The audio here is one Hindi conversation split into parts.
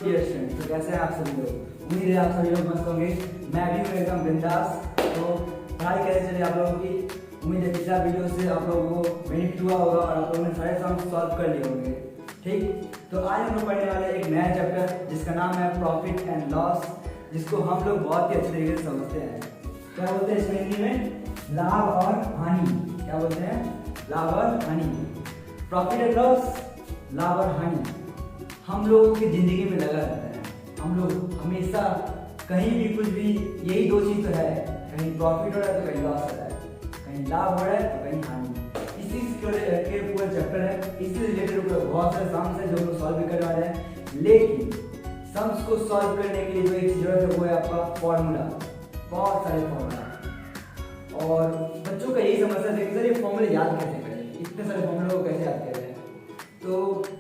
डियर स्टूडेंट, तो कैसे हैं आप सभी लोग। उम्मीद है आप सभी लोग मस्त होंगे। मैं भी हूँ एकदम बिंदास। तो पढ़ाई कैसे चले आप लोगों की। उम्मीद है पिछला वीडियो से आप लोगों को बेनिफिट हुआ होगा और आप लोगों ने सारे सम सॉल्व कर लिए होंगे। ठीक, तो आज हम लोग पढ़ने वाले हैं एक नया चैप्टर जिसका नाम है प्रॉफिट एंड लॉस, जिसको हम लोग बहुत ही अच्छे तरीके से समझते हैं। क्या बोलते हैं इसमें हिंदी में? लाभ और हानि। क्या बोलते हैं? लाभ और हानि। प्रॉफिट एंड लॉस, लाभ और हानि हम लोगों की जिंदगी में लगा रहता है। हम लोग हमेशा कहीं भी कुछ भी यही दो चीज तो है, कहीं प्रॉफिट हो रहा है तो कहीं लॉस हो रहा है, कहीं लाभ हो रहा है तो कहीं हानि। इसी के पूरा चैप्टर है। इसी रिलेटेड बहुत सारे सम्स हैं जो हम लोग सॉल्व भी करने वाले हैं। लेकिन सम्स को सॉल्व करने के लिए जो एक जरूरत है वो है आपका फॉर्मूला। बहुत सारे फॉर्मूला। और बच्चों का यही समस्या है कि सर ये फॉर्मूले याद कैसे करें, इतने सारे फॉर्मूले को कैसे याद करें। तो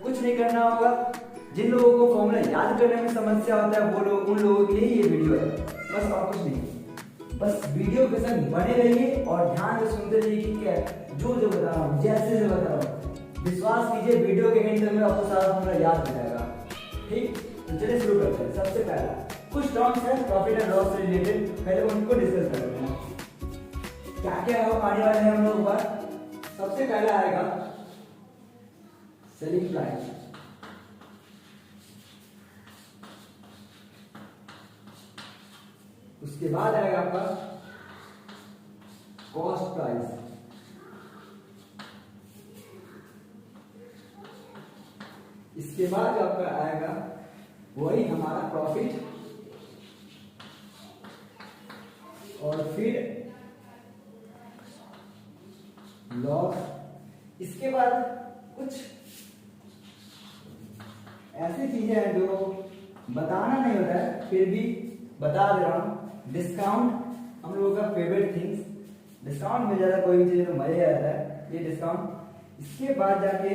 कुछ नहीं करना होगा। जिन लोगों को फॉर्मूला याद करने में समस्या होता है वो लोग, उन लोगों के लिए ये वीडियो है, बस और कुछ नहीं। बस वीडियो के साथ बने रहिए और ध्यान से सुनते रहिए कि क्या जो जो बता रहा हूँ, जैसे बता रहा हूँ, विश्वास कीजिए वीडियो के एंड में आपको सारा फॉर्मूला याद हो जाएगा। ठीक, तो चलिए शुरू करते हैं। सबसे पहला कुछ टर्म्स है प्रॉफिट एंड लॉस से रिलेटेड, पहले उनको डिस्कस करते हैं। क्या क्या आने वाले हैं हम लोग पर। सबसे पहला आएगा सेलिंग प्राइस। उसके बाद आएगा आपका कॉस्ट प्राइस। इसके बाद आपका आएगा वही हमारा प्रॉफिट, और फिर लॉस। इसके बाद कुछ ऐसी चीजें हैं जो बताना नहीं होता है, फिर भी बता दे रहा हूं। डिस्काउंट हम लोगों का फेवरेट थिंग्स। डिस्काउंट मिल जाता है कोई भी चीज में, मजा आ जाता है ये डिस्काउंट। इसके बाद जाके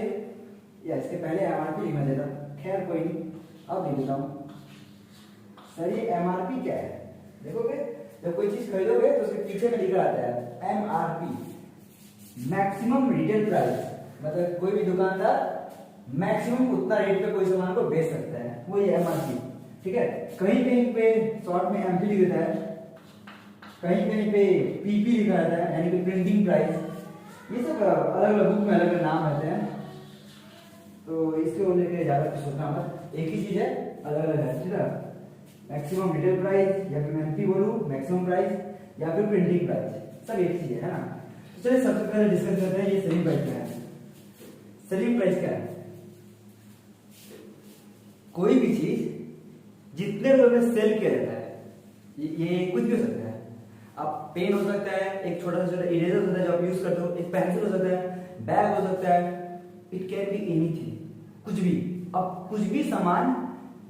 या इसके पहले एमआरपी लिखना देता, खैर कोई नहीं, अब लिख देता हूं। सर ये एमआरपी क्या है? देखोगे जब कोई चीज खरीदोगे तो उसके पीछे में लिखा आता है एमआरपी, मैक्सिमम रिटेल प्राइस। मतलब कोई भी दुकानदार मैक्सिमम उतना रेट पे कोई सामान को बेच सकता है, वो ये एमआरपी। ठीक है, कहीं कहीं पे शॉर्ट में एमपी लिख देता है, कहीं कहीं पे पीपी लिखा रहता है, यानी कि प्रिंटिंग प्राइस। ये सब अलग अलग बुक में अलग अलग नाम रहते हैं, तो इसको लेकर ज्यादा कुछ सोचना मत, एक ही चीज है, अलग अलग है। ठीक है, मैक्सिमम रिटेल प्राइस या फिर एमपी बोलूं, मैक्सिमम प्राइस या फिर प्रिंटिंग प्राइस, सब एक चीज है ना। तो चलिए सबसे पहले डिस्कस करते हैं ये सेलिंग प्राइस क्या है। सेलिंग प्राइस क्या है? कोई भी चीज जितने लोगों ने सेल किया जाता है, ये कुछ भी हो सकता है। अब पेन हो सकता है, एक छोटा सा इरेजर होता है जो आप यूज करते हो, एक पेंसिल हो सकता है, बैग हो सकता है, इट कैन बी एनीथिंग, कुछ भी। अब कुछ भी सामान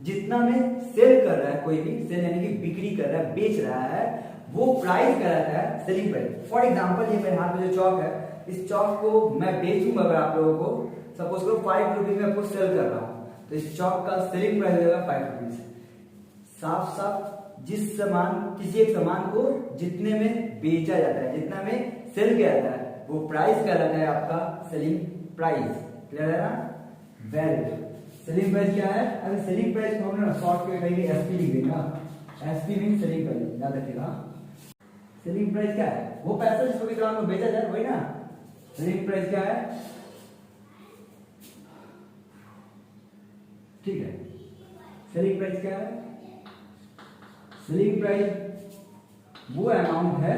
जितना में सेल कर रहा है, कोई भी सेल यानी कि बिक्री कर रहा है, बेच रहा है, वो प्राइस कहलाता है सेलिंग प्राइस। फॉर एग्जाम्पल ये मेरे हाथ में जो चौक है, इस चौक को मैं बेचूंगा अगर आप लोगों को, सपोज करो 5 रुपीज में आपको सेल कर रहा हूं, तो इस चौक का सेलिंग प्राइस होगा 5 रुपीज। साफ साफ जिस सामान, किसी एक सामान को जितने में बेचा जाता है, जितना में सेल किया जाता है, वो प्राइस कहलाता है आपका सेलिंग प्राइस। क्लियर है ना? वैल्यू। सेलिंग प्राइस क्या है? अगर सेलिंग प्राइस को हमने शॉर्ट में कहीं एसपी लिख देंगे, एसपी मीन सेलिंग प्राइस, याद रखिएगा। सेलिंग प्राइस क्या है? वो पैसा जिसको भी सामान को बेचा जाए, वही ना। सेलिंग प्राइस क्या है? ठीक है, सेलिंग प्राइस क्या है? सेलिंग प्राइस वो अमाउंट है,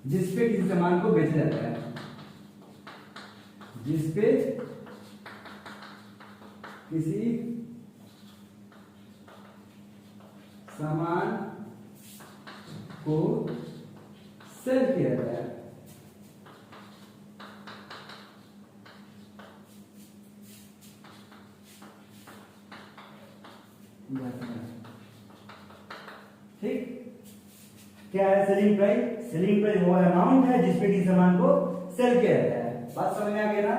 जिसपे किसी सामान को बेचा जाता है, जिसपे किसी सामान को सेल किया जाता है। ठीक, क्या है सेलिंग प्राइस? सेलिंग प्राइस वो अमाउंट है जिसपे किसी सामान को सेल किया जाता है। बात समझ में आ गया ना?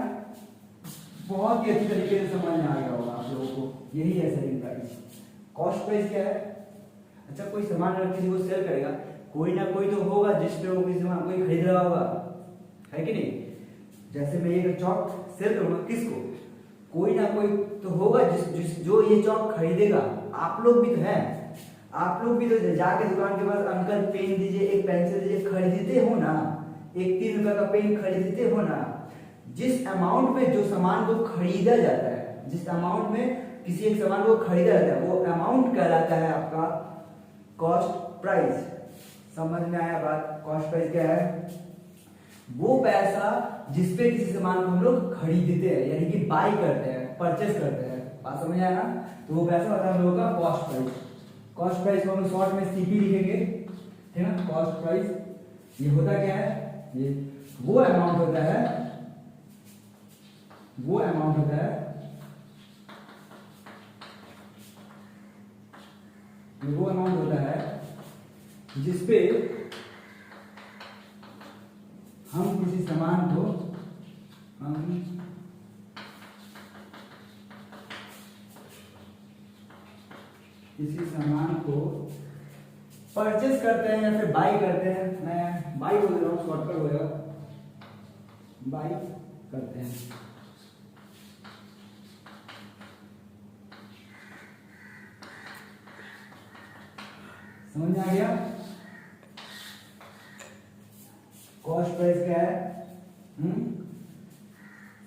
बहुत ही अच्छी तरीके से समझ में आ गया होगा आप लोगों को, यही है सेलिंग प्राइस। कॉस्ट प्राइस क्या है? अच्छा, कोई सामान अगर किसी को सेल करेगा, कोई ना कोई तो होगा जिसपे वो किसी सामान कोई खरीद रहा होगा, है कि नहीं? जैसे मैं ये चौक सेल करूंगा, किसको, कोई ना कोई तो होगा जिस जो ये चौक खरीदेगा। आप लोग भी तो हैं, आप लोग भी तो जाके दुकान के पास अंकल पेन दीजिए, एक पेंसिल दीजिए, खरीदते हो ना, एक 3 रुपए का पेन खरीदते हो ना। जिस अमाउंट में जो सामान को खरीदा जाता है, जिस अमाउंट में किसी एक सामान को खरीदा जाता है, वो अमाउंट कहलाता है आपका कॉस्ट प्राइस। समझ में आया बात? कॉस्ट प्राइस क्या है? वो पैसा जिसपे किसी सामान को हम लोग खरीदते हैं, यानी कि बाई करते हैं, परचेस करते हैं। बात समझ आया ना? तो वो पैसा होता है हम लोगों का कॉस्ट प्राइस। कॉस्ट प्राइस को हम शॉर्ट में सीपी लिखेंगे, ठीक है ना। कॉस्ट प्राइस ये होता क्या है? ये वो अमाउंट होता है, वो अमाउंट होता है, वो अमाउंट होता है जिसपे हम किसी सामान को परचेस करते हैं या फिर बाई करते हैं। मैं बाई बोल रहा हूँ, शॉर्टकट होगा, बाई करते हैं। समझ में आ गया? कॉस्ट प्राइस क्या है?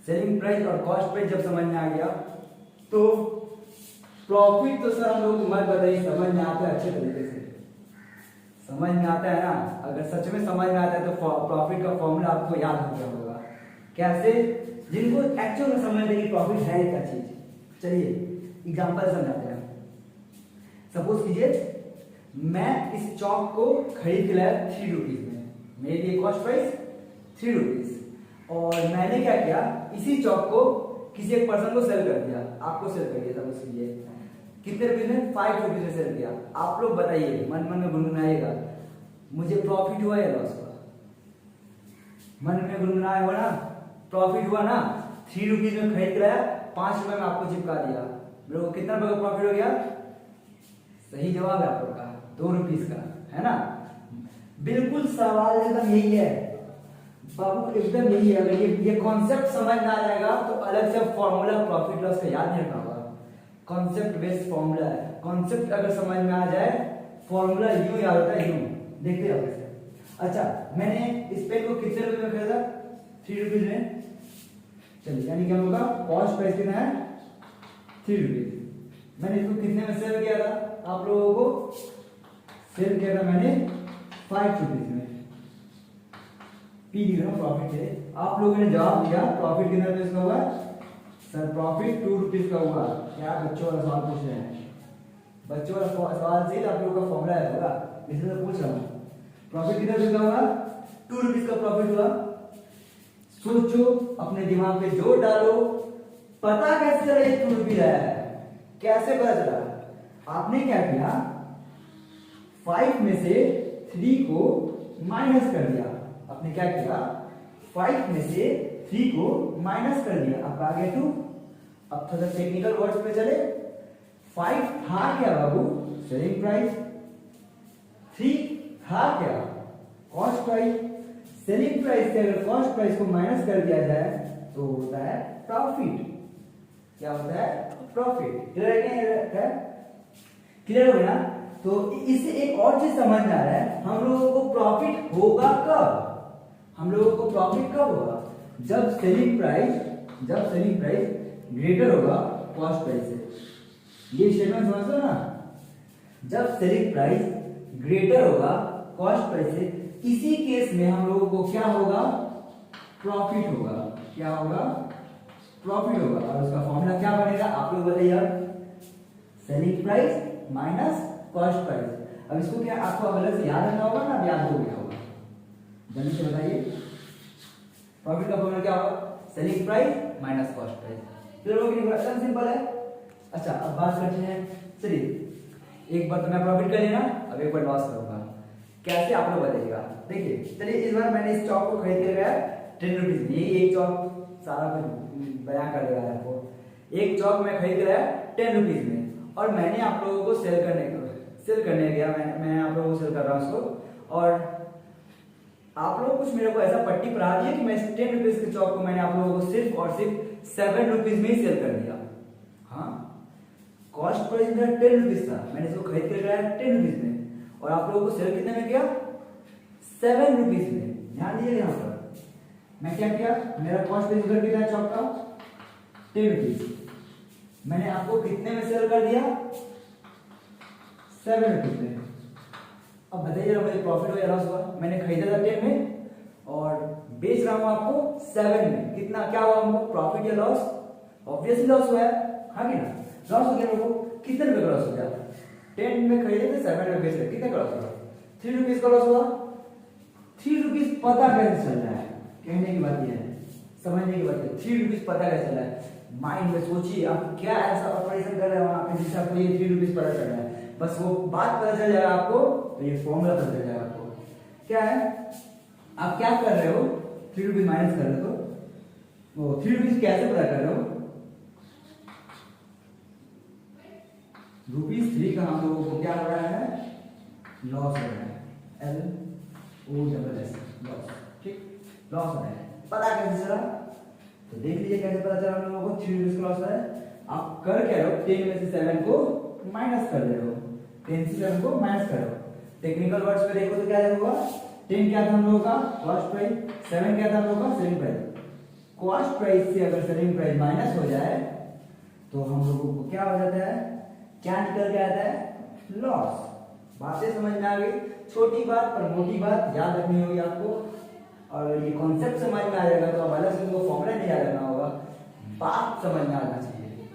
सेलिंग प्राइस और कॉस्ट प्राइस जब समझ में आ गया तो प्रॉफिट तो सर हम लोग मत बताइए, समझ में आता है अच्छे तरीके से, समझ में आता है ना। अगर सच में समझ में आता है तो प्रॉफिट का फॉर्मूला आपको याद हो गया होगा। कैसे? जिनको एक्चुअल में समझ लेंगे प्रॉफिट है क्या चीज। चलिए एग्जांपल समझाते हैं। सपोज कीजिए मैं इस चौक को खरीद के लाया 3 रुपीज में, मेरे लिए कॉस्ट प्राइस 3 रुपीज, और मैंने क्या किया, इसी चौक को किसी एक पर्सन को सेल कर दिया, आपको सेल कर दिया था उसके लिए कितने रुपीज में? 5 रुपीज में सेल किया। आप लोग बताइए, मन मन में गुनगुनाइएगा, मुझे प्रॉफिट हुआ या लॉस हुआ? मन में गुनगुनाया हो ना, प्रॉफिट हुआ ना। 3 रुपीज में खरीद के लाया, 5 रुपए में आपको चिपका दिया, मेरे को कितना रुपए का प्रॉफिट हो गया? सही जवाब है आप लोग का 2 रुपीज का, है ना। बिल्कुल सवाल एकदम यही है बाबू, एकदम यही है। अगर ये कॉन्सेप्ट समझ में आ जाएगा तो अलग से फॉर्मूला प्रॉफिट लॉस का याद नहीं रखना होगा। कॉन्सेप्ट बेस्ड फॉर्मूला है, कॉन्सेप्ट अगर समझ में आ जाए फॉर्मूला यूं याद होता है, यूं देखते रहो कैसे। अच्छा, मैंने इस पेन को कितने रुपए में खरीदा? 3 रुपीज में। चलिए, यानी कि हम लोग का कॉस्ट प्राइस कितना है? 3 रुपीज। मैंने इसको कितने में सेल किया था? आप लोगों को सेल किया था मैंने 5 रुपीज में। पी दी ना प्रॉफिट है। आप लोगों ने जवाब दिया प्रॉफिट कितने रुपीज का हुआ? सर प्रॉफिट 2 रुपीज का हुआ। क्या बच्चों वाला सवाल पूछ रहे हैं? बच्चों वाला सवाल से आप लोगों का फॉर्मूला है होगा, इसलिए तो पूछ रहा हूँ। प्रॉफिट कितने रुपीज का हुआ? 2 रुपीज का प्रॉफिट हुआ। सोचो, अपने दिमाग पे जोर डालो, पता कैसे चला ये 2 रुपीज आया है? कैसे पता चला? आपने क्या किया, 5 में से 3 को माइनस कर दिया। आपने क्या किया, 5 में से 3 को माइनस कर दिया, अब आ गया 2। अब थोड़ा टेक्निकल वर्ड्स पे चले। 5 था क्या बाबू? Selling price. 3 था क्या? Cost price. सेलिंग प्राइस से अगर कॉस्ट प्राइस को माइनस कर दिया जाए तो होता है प्रॉफिट। क्या होता है? प्रॉफिट। क्लियर है? क्लियर हो गया? तो इससे एक और चीज समझ में आ रहा है, हम लोगों को प्रॉफिट होगा कब? हम लोगों को प्रॉफिट कब होगा? जब सेलिंग प्राइस ग्रेटर होगा कॉस्ट प्राइस से। ये स्टेटमेंट समझ लो ना, जब सेलिंग प्राइस ग्रेटर होगा कॉस्ट प्राइस से, इसी केस में हम लोगों को क्या होगा? प्रॉफिट होगा। क्या होगा? प्रॉफिट होगा। और उसका फॉर्मूला क्या बनेगा? आप लोग बताइए। Selling price minus cost price. अब इसको क्या आपको अलग से याद रखना होगा ना? याद हो गया होगा, जल्दी से बताइए। प्रॉफिट का फॉर्मूला क्या होगा? Selling price minus cost price. Clear हो गया? एकदम सिंपल है। अच्छा, अब बात करते हैं। चलिए, एक बार तो मैं प्रॉफिट कर लेना, अब एक बार लॉस करूंगा। कैसे आप लोग बताइएगा? देखिए, चलिए इस बार मैंने इस चौक को खरीद के गया 10 रुपीज में। ये एक चौक सारा कुछ बयां कर देगा आपको। एक चौक मैं खरीद के लाया 10 रुपीज में, और मैंने आप लोगों को सेल करने गया। मैं आप लोगों को सेल कर रहा हूँ उसको, और आप लोग कुछ मेरे को ऐसा पट्टी पढ़ा दिया कि मैं इस 10 रुपीज के चौक को मैंने आप लोगों को सिर्फ और सिर्फ 7 रुपीज में ही सेल कर दिया। हाँ, कॉस्ट प्राइस मेरा 10 रुपीज था, मैंने इसको खरीद के लगाया 10 रुपीज में, और आप लोगों को सेल कितने में किया? 7 रुपीज में। ध्यान दीजिए यहाँ पर मैं क्या किया, मेरा कॉस्ट प्राइस उधर कितना है चौक का? 10 रुपीज। मैंने आपको कितने में सेल कर दिया? 7 रुपीज में। अब बताइए मुझे प्रॉफिट हुआ या लॉस हुआ? मैंने खरीदा था 10 में और बेच रहा हूं आपको 7 में। कितना क्या हुआ हमको? प्रॉफिट या लॉस? ऑब्वियसली लॉस हुआ है, हाँ कि ना? लॉस हो गया लोगों। कितने रुपए का लॉस हो गया? 10 में खरीदे थे, 7 में बेच रहे, कितने का लॉस हुआ? 3 रुपीज का लॉस हुआ। 3 रुपीज पता कैसे चल रहा है? कहने की बात यह है, समझने की बात है। 3 रुपीज पता कैसे चल रहा है? माइंड में सोचिए आप क्या ऐसा ऑपरेशन कर रहे हो वहां पे जिससे आपको ये 3 रुपीज पता चल रहा है। बस वो बात पता चल जाएगा आपको, तो ये फॉर्मूला पता चल जाएगा आपको। क्या है? आप क्या कर रहे हो? 3 रुपीज माइनस कर रहे हो, तो वो 3 रुपीज कैसे पता कर रहे हो? ₹3 का हम लोगों को क्या हो रहा है? लॉस हो रहा है। LOSS loss. ठीक, लॉस हो रहा है। पता कैसे चला? तो देख लीजिए कैसे पता चला हम लोगों को 3 रुपीज का लॉस है। आप कर क्या रहे हो? 10 में से 7 को माइनस कर रहे हो। 10 से 7 को माइनस करो। टेक्निकल वर्ड्स में देखो तो क्या होगा? 10 क्या था हम लोगों का? Cost price. 7 क्या था हम लोगों का? Selling price. कॉस्ट प्राइस से अगर सेलिंग प्राइस माइनस हो जाए तो हम लोगों को क्या हो जाता है? क्या निकल के आता है? लॉस। बातें समझ में आ गई? छोटी बात पर मोटी बात याद रखनी होगी आपको, और ये कॉन्सेप्ट समझ में आ जाएगा तो अब अलग से उनको फॉर्मूला नहीं याद रखना होगा। बात समझ में आना चाहिए।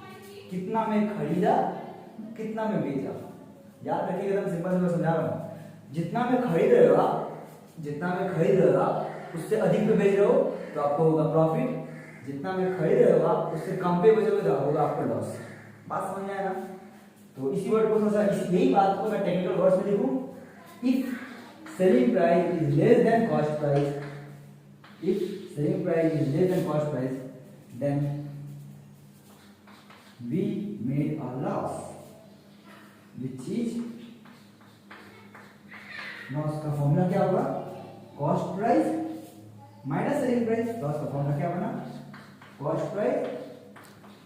कितना में खरीदा, कितना में बेचा, याद रखिएगा। एकदम सिंपल से समझा रहा हूँ। जितना में खरीद रहे हो आप, जितना में खरीद रहे हो आप उससे अधिक में बेच रहे हो तो आपको होगा प्रॉफिट। जितना में खरीद रहे हो आप उससे कम पे बेचोगे तो होगा आपको लॉस। बात समझ में आया ना? तो इसी वर्ड को थोड़ा सा, यही बात को मैं टेक्निकल वर्ड्स में लिखूं। If selling price is less than cost price, if selling price is less than cost price, then we made a loss, which is loss का फॉर्मूला क्या होगा? Cost price minus selling price. Loss का फॉर्मूला क्या बना? Cost price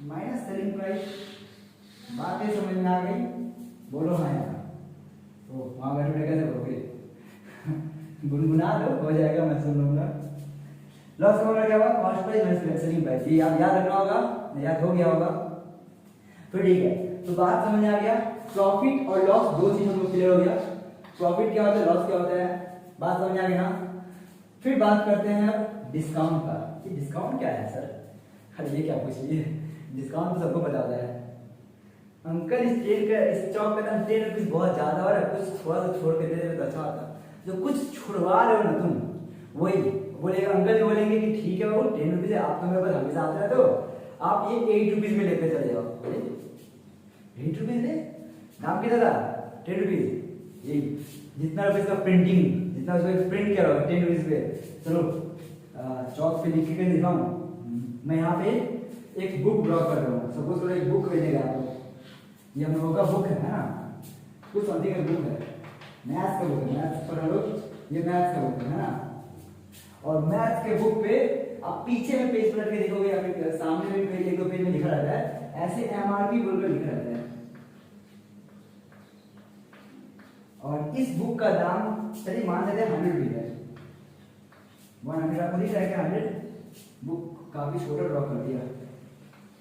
minus selling price. बातें समझ में आ गई? बोलो हाँ यार। तो वहां बैठे कैसे करोगे? गुनगुना दो, हो जाएगा, मैं सुन लूंगा। लॉस का फॉर्मूला क्या होगा? Cost price minus selling price. ये आप याद रखना होगा, याद हो गया होगा तो ठीक है। तो बात समझ में आ गया। प्रॉफिट और लॉस दो चीज हमको क्लियर हो गया। प्रॉफिट क्या होता है, लॉस क्या होता है, बात समझ आ गई ना? फिर बात करते हैं अब डिस्काउंट का। ये डिस्काउंट क्या है सर? अरे ये क्या पूछ लिए? डिस्काउंट तो सबको पता होता है। अंकल इस ट्रेन का, इस चौक का दाम 10 रुपीज बहुत ज्यादा हो रहा है, कुछ थोड़ा सा छोड़ के दे दे तो अच्छा होता। जो कुछ छुड़वा रहे हो ना तुम, वही बोलेगा। अंकल बोलेंगे कि ठीक है बाबू 10 रुपीज है, आप तो मेरे पास हमेशा आते रहते हो, आप ये 8 रुपीज में लेते चले जाओ। 8 रुपीज है दाम कितना था? 10 रुपीज। ये जितना रुपीज का प्रिंटिंग, जितना उसको प्रिंट किया होगा 10 रुपीज पे। चलो चौक पे लिख के दिखाऊं। मैं यहाँ पे एक बुक ड्रॉ कर रहा हूँ। सपोज करो एक बुक मिलेगा आपको, ये हम लोगों का बुक है ना, कुछ समथिंग का बुक है, मैथ्स का बुक है, मैथ्स पढ़ लो, ये मैथ्स का बुक है ना। और मैथ्स के बुक पे आप पीछे में पेज पलट के देखोगे, या फिर सामने में पेज, एक दो पेज में लिखा रहता है, ऐसे एमआरपी बोलकर लिखा रहता है। और इस बुक का दाम चलिए मान लेते हैं 100 रुपीज है। 100 आपको दिख रहा है क्या? 100 बुक काफी छोटा ड्रॉ कर दिया।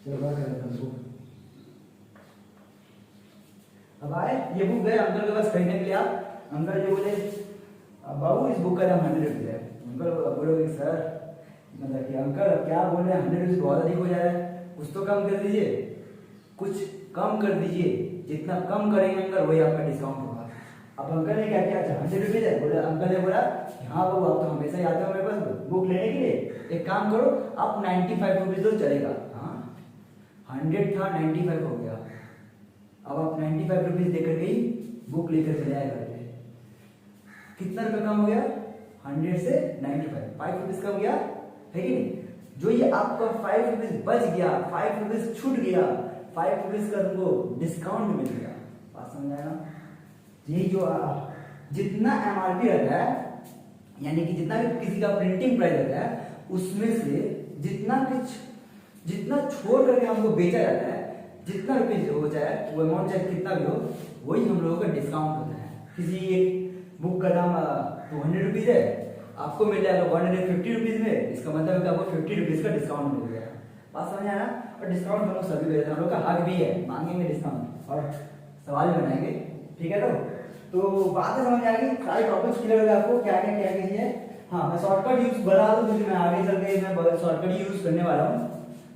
चलो बात करते हैं बुक। अब आए ये बुक गए अंकल के पास खरीदने के लिए। आप अंकल जो बोले बाबू इस बुक का दाम 100 रुपीज है। अंकल बोलोगे सर मतलब कि अंकल क्या बोल रहे हैं, 100 रुपीज बहुत अधिक हो जा रहा है, कुछ तो कम कर दीजिए, कुछ कम कर दीजिए। जितना कम करेंगे अंकल वही आपका डिस्काउंट होगा। अब अंकल ने क्या किया? 100 रुपीज है, बोले अंकल ने बोला हाँ बाबू आप तो हमेशा ही आते हो मेरे पास बुक लेने के लिए, एक काम करो आप 95 रुपीज दो चलेगा। हाँ 100 था 95 हो गया। अब आप 95 रुपीज देकर के ही बुक लेकर चले आए घर पे। कितना रुपये कम हो गया? 100 से 95, 5 रुपीज कम गया है कि नहीं? जो ये आपका 5 रुपीज बच गया, 5 रुपीज छूट गया, 5 रुपीज का तुमको डिस्काउंट मिल गया। बात समझ आया ना? यही जो जितना एमआरपी रहता है, यानी कि जितना भी किसी का प्रिंटिंग प्राइस होता है उसमें से जितना छोड़ करके हमको बेचा जाता है, जितना रुपीज हो जाए वो अमाउंट चाहे कितना भी हो, वही हम लोगों का डिस्काउंट होता है। किसी एक बुक का दाम 200 रुपीज है, आपको मिल जाएगा 150 रुपीज में, इसका मतलब है कि आपको 50 रुपीज का डिस्काउंट मिल गया। बात समझ आया? और डिस्काउंट हम लोग सभी देते हैं, हम लोग का हक भी है, मांगेंगे डिस्काउंट और सवाल भी बनाएंगे, ठीक है। तो बातें समझ आ गई, सारे टॉपिक्स क्लियर हो गए आपको क्या क्या क्या कीजिए। हाँ, मैं शॉर्टकट यूज बता दूं क्योंकि मैं आगे चल के मैं शॉर्टकट यूज करने वाला हूँ।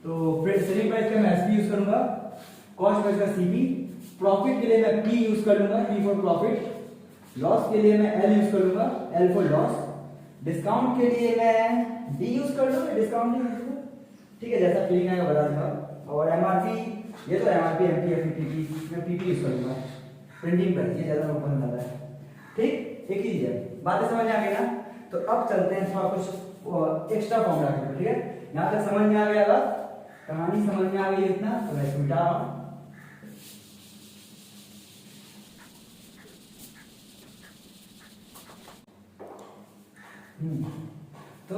तो फिर सेलिंग प्राइस का मैं एसपी यूज करूंगा, कॉस्ट प्राइस का सीपी, प्रॉफिट के लिए मैं पी यूज कर लूंगा, पी फॉर प्रॉफिट, लॉस के लिए मैं एल यूज कर लूंगा, एल फॉर लॉस, डिस्काउंट के लिए मैं डी यूज कर लूंगा, डिस्काउंट नहीं यूज, ठीक है, जैसा फीलिंग आएगा बता दूंगा। और एमआरपी, ये तो एमआरपी एमपी एफपीपी मैं पीपी यूज करूंगा, प्रिंटिंग प्राइस ये ज्यादा ऊपर लग रहा है, ठीक। एक ही है, बातें समझ आ गई ना। तो अब चलते हैं थोड़ा कुछ एक्स्ट्रा फॉर्मूला के, ठीक है। यहां तक समझ में आ गया, कहानी समझ में आ गई इतना, तो मैं इसको मिटा रहा हूं। तो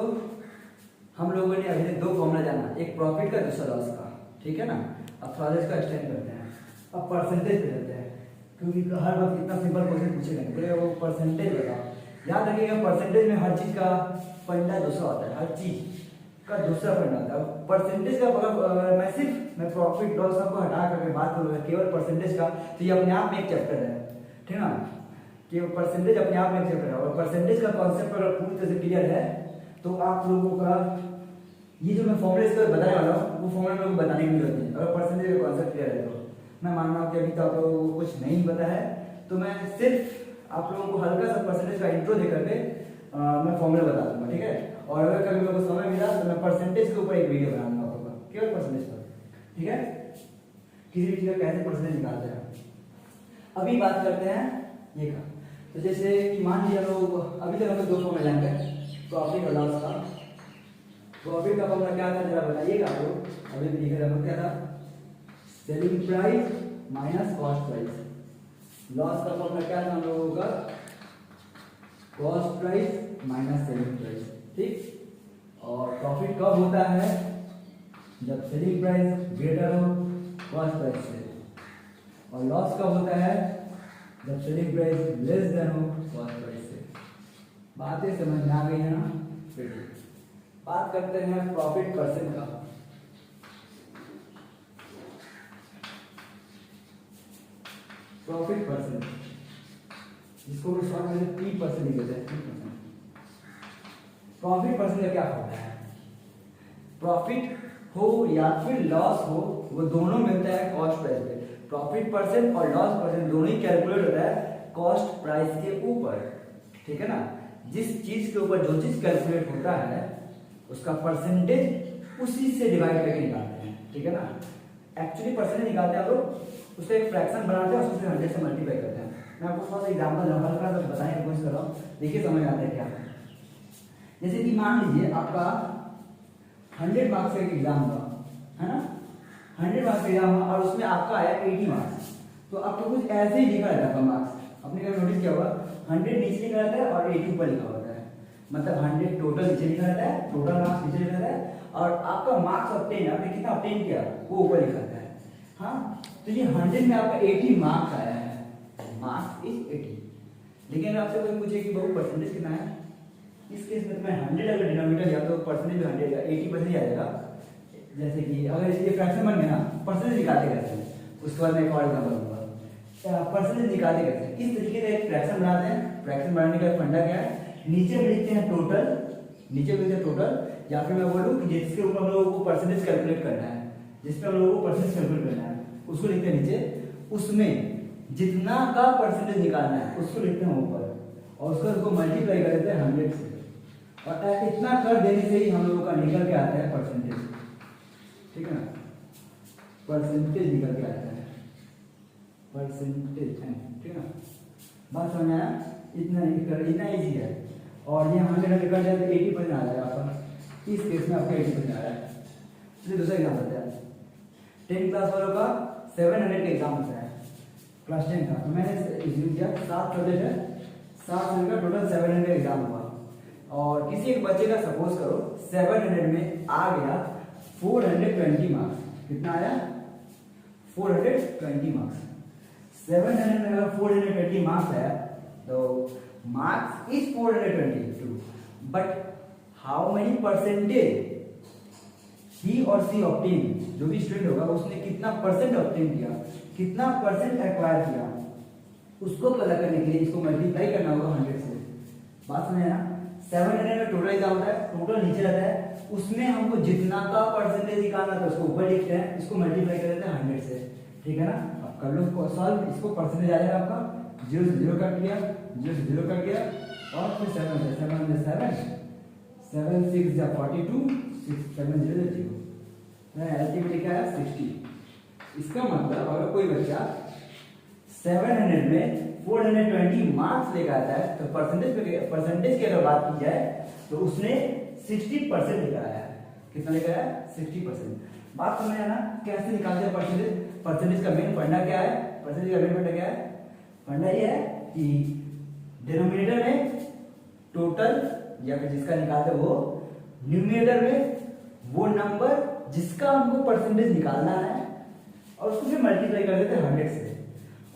हम लोगों ने अभी तक दो फॉर्मूला जाना, एक प्रॉफिट का दूसरा लॉस का, ठीक है ना। अब थोड़ा इसका एक्सटेंड करते हैं, अब परसेंटेज पे चलते हैं क्योंकि हर वक्त इतना सिंपल क्वेश्चन पूछेगा, वो परसेंटेज बताओ। याद रखिएगा परसेंटेज में हर चीज का फंडा दूसरा होता है, हर चीज का दूसरा फंडा होता है। परसेंटेज का मैं प्रॉफिट लॉस सबको हटा करके बात करूंगा केवल परसेंटेज का, तो ये अपने आप में एक चैप्टर है, ठीक ना, कि परसेंटेज अपने आप में एक चैप्टर है। और परसेंटेज का कॉन्सेप्ट अगर पूरी तरह से क्लियर है तो आप लोगों का ये जो मैं फॉर्मूला इसका बताने वाला हूँ वो फॉर्मूला मेरे को बताने की जरूरत नहीं। अगर परसेंटेज का कॉन्सेप्ट क्लियर है तो मैं मान रहा हूँ कि अभी तो आप लोगों को कुछ नहीं पता है, तो मैं सिर्फ आप लोगों को हल्का सा परसेंटेज का इंट्रो दे करके मैं फॉर्मूला बता दूंगा, ठीक है। और अगर कभी मेरे को समय मिला तो मैं परसेंटेज के ऊपर एक वीडियो बना दूंगा आप लोगों का, केवल परसेंटेज पर, ठीक है, किसी भी चीज का कैसे परसेंटेज निकालते हैं। अभी बात करते हैं ये का, तो जैसे कि मान लिया लोग अभी तक हमें दो फॉर्मूला जानते हैं, प्रॉफिट और लॉस का। प्रॉफिट का फॉर्मूला क्या था जरा बताइएगा आप लोग, अभी भी लिखा था क्या था, selling price minus cost price. Loss का फॉर्मूला क्या था हम लोगों का, cost price minus selling price, ठीक। और प्रॉफिट कब होता है, जब सेलिंग प्राइस ग्रेटर हो कॉस्ट प्राइस से, और लॉस कब होता है, जब सेलिंग प्राइस लेस देन हो कॉस्ट प्राइस से। बातें समझ में आ गई है ना। बात करते हैं प्रॉफिट परसेंट का। प्रॉफिट परसेंट जिसको भी शॉर्ट में P परसेंट लिख देते हैं। प्रॉफिट परसेंट का क्या होता है, प्रॉफिट हो या फिर लॉस हो वो दोनों मिलता है कॉस्ट प्राइस पे। प्रॉफिट परसेंट और लॉस परसेंट दोनों ही कैलकुलेट होता है कॉस्ट प्राइस के ऊपर, ठीक है ना। जिस चीज के ऊपर जो चीज कैलकुलेट होता है उसका परसेंटेज उसी से डिवाइड करके निकालते हैं, ठीक है ना। एक्चुअली परसेंटेज निकालते हैं आप लोग, उसका एक फ्रैक्शन बनाते हैं, उसको 100 से मल्टीप्लाई करते हैं। मैं आपको थोड़ा सा एग्जांपल हल्का सा बताने की कोशिश कर रहा हूँ, देखिए समझ आता है क्या। जैसे कि मान लीजिए आपका 100 मार्क्स का एक एग्जाम हुआ है ना, 100 मार्क्स का एग्जाम हुआ और उसमें आपका आया 80 मार्क्स, तो आपको कुछ ऐसे ही लिखा रहता है मार्क्स। आपने कभी नोटिस किया होगा 100 नीचे लिखा रहता है और 80 ऊपर लिखा होता है, मतलब 100 टोटल नीचे लिखा रहता है, टोटल मार्क्स नीचे लिखा रहता है, और आपका मार्क्स ऑब्टेन आपने कितना ऑब्टेन किया वो ऊपर लिखा रहता है। हाँ, तो ये 100 में आपका 80 मार्क्स आया है, मार्क्स इज 80। लेकिन आपसे कोई पूछे कि बहुत परसेंटेज कितना है, इस केस में मैं 100 अगर डिनोमिनेटर लिया तो परसेंटेज भी 100 या 80% आ जाएगा। जैसे कि अगर ये फ्रैक्शन बन गया ना, परसेंटेज निकालते कैसे, उसके बाद मैं एक और एग्जांपल दूंगा। परसेंटेज निकालते कैसे, इस तरीके का एक फ्रैक्शन बनाते हैं। फ्रैक्शन बनाने का फंडा क्या है, नीचे में लिखते हैं टोटल, नीचे में लिखते हैं टोटल, या फिर मैं बोलूं कि जिसके ऊपर हम लोगों को परसेंटेज कैलकुलेट करना है, जिस पे हम लोगों को परसेंटेज कैलकुलेट करना है उसको लिखते हैं नीचे, उसमें जितना का परसेंटेज निकालना है उसको लिखते हैं ऊपर, और उसको मल्टीप्लाई कर देते हैं 100 से, और इतना कर देने से ही हम लोगों का निकल के आता है परसेंटेज, ठीक है ना। परसेंटेज निकल के आता है, परसेंटेज, ठीक है ना। बात समझ आया, इतना इजी है। और ये 100 कर जाए तो 80% आ जाएगा आपका, इस केस में आपका 80% आ रहा है। चलिए दूसरा एग्जाम होता है 10 क्लास वालों का 700 का एग्जाम होता है, क्लास 10 का। तो मैंने एज्यूम किया 7 सब्जेक्ट है, 7 का टोटल 700 का एग्जाम हुआ। और किसी एक बच्चे का सपोज करो 700 में आ गया 420 मार्क्स। कितना आया? 420 मार्क्स। 700 में अगर 420 मार्क्स आया तो marks is 422, but how many percentage he or she obtain, जो भी स्टूडेंट होगा उसने कितना परसेंट ऑब्टेन किया, कितना परसेंट एक्वायर किया, उसको पता करने के लिए इसको मल्टीप्लाई करना होगा 100 से। बात समझे ना? 700 में टोटल क्या होता है? टोटल नीचे रहता है, उसमें हमको जितना का परसेंटेज निकालना था उसको ऊपर लिखते हैं, इसको मल्टीप्लाई कर देते हैं 100 से। ठीक है ना? अब कर लो इसको सॉल्व। इसको परसेंटेज आ जाएगा आपका, 0 से 0 कट गया, 0 से 0 कट गया, और फिर 7 से 7 में 7 6 या 42, 6 7 0 0, अल्टीमेटली क्या है 60। इसका मतलब अगर कोई बच्चा 700 में 420 मार्क्स लेकर आता है तो परसेंटेज की अगर बात की जाए तो उसने 60% लेकर आया है। कितना लेकर आया? 60%। बात समझ आना? कैसे निकालते हैं परसेंटेज? परसेंटेज का मेन फंडा क्या है? परसेंटेज का मेन फंडा क्या है? फंडा ये है कि डिनोमिनेटर में टोटल या फिर जिसका निकालते हैं वो, न्यूमरेटर में वो नंबर जिसका हमको परसेंटेज निकालना है, और उसको फिर मल्टीप्लाई कर देते हैं 100 से।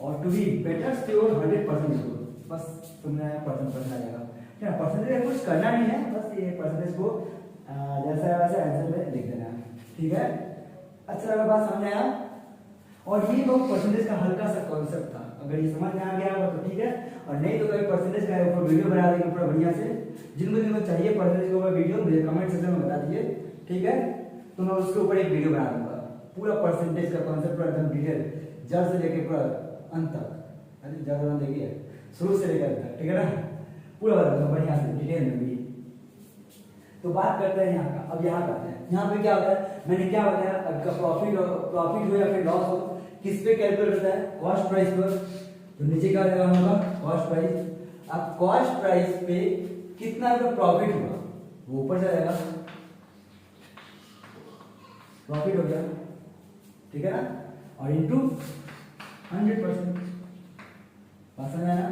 और to be better sure 100% sure, बस तुमने परसेंटेज आ जाएगा। क्या परसेंटेज कुछ करना नहीं है, बस ये परसेंटेज को जैसा है वैसे आंसर में लिख देना है। ठीक है? अच्छा लगा? बात समझ आया? और ये तो परसेंटेज का हल्का सा कॉन्सेप्ट था, अगर ये समझ में आ गया होगा तो ठीक है, और नहीं तो कभी परसेंटेज का ऊपर वीडियो बना देंगे पूरा बढ़िया से। जिनको चाहिए परसेंटेज के ऊपर वीडियो मुझे कमेंट सेक्शन में बता दीजिए। ठीक है? तो मैं उसके ऊपर एक वीडियो बना दूंगा, पूरा परसेंटेज का कॉन्सेप्ट पूरा एकदम डिटेल, जड़ से लेकर पूरा अंत तक। अरे ज्यादा देखिए, शुरू से लेकर अंत तक। ठीक है ना? पूरा बता दूंगा बढ़िया से डिटेल में भी। तो बात करते हैं यहाँ का। अब यहाँ का आते हैं, यहाँ पे क्या होता है? मैंने क्या बताया? आपका प्रॉफिट हो या फिर लॉस हो, किस पे कैलकुलेट होता है? कॉस्ट प्राइस पर। तो नीचे क्या लगा होगा? Cost price. अब कॉस्ट प्राइस पे कितना का प्रॉफिट हुआ वो ऊपर जाएगा, प्रॉफिट हो गया। ठीक है ना? और इंटू 100%। बात समझ आया?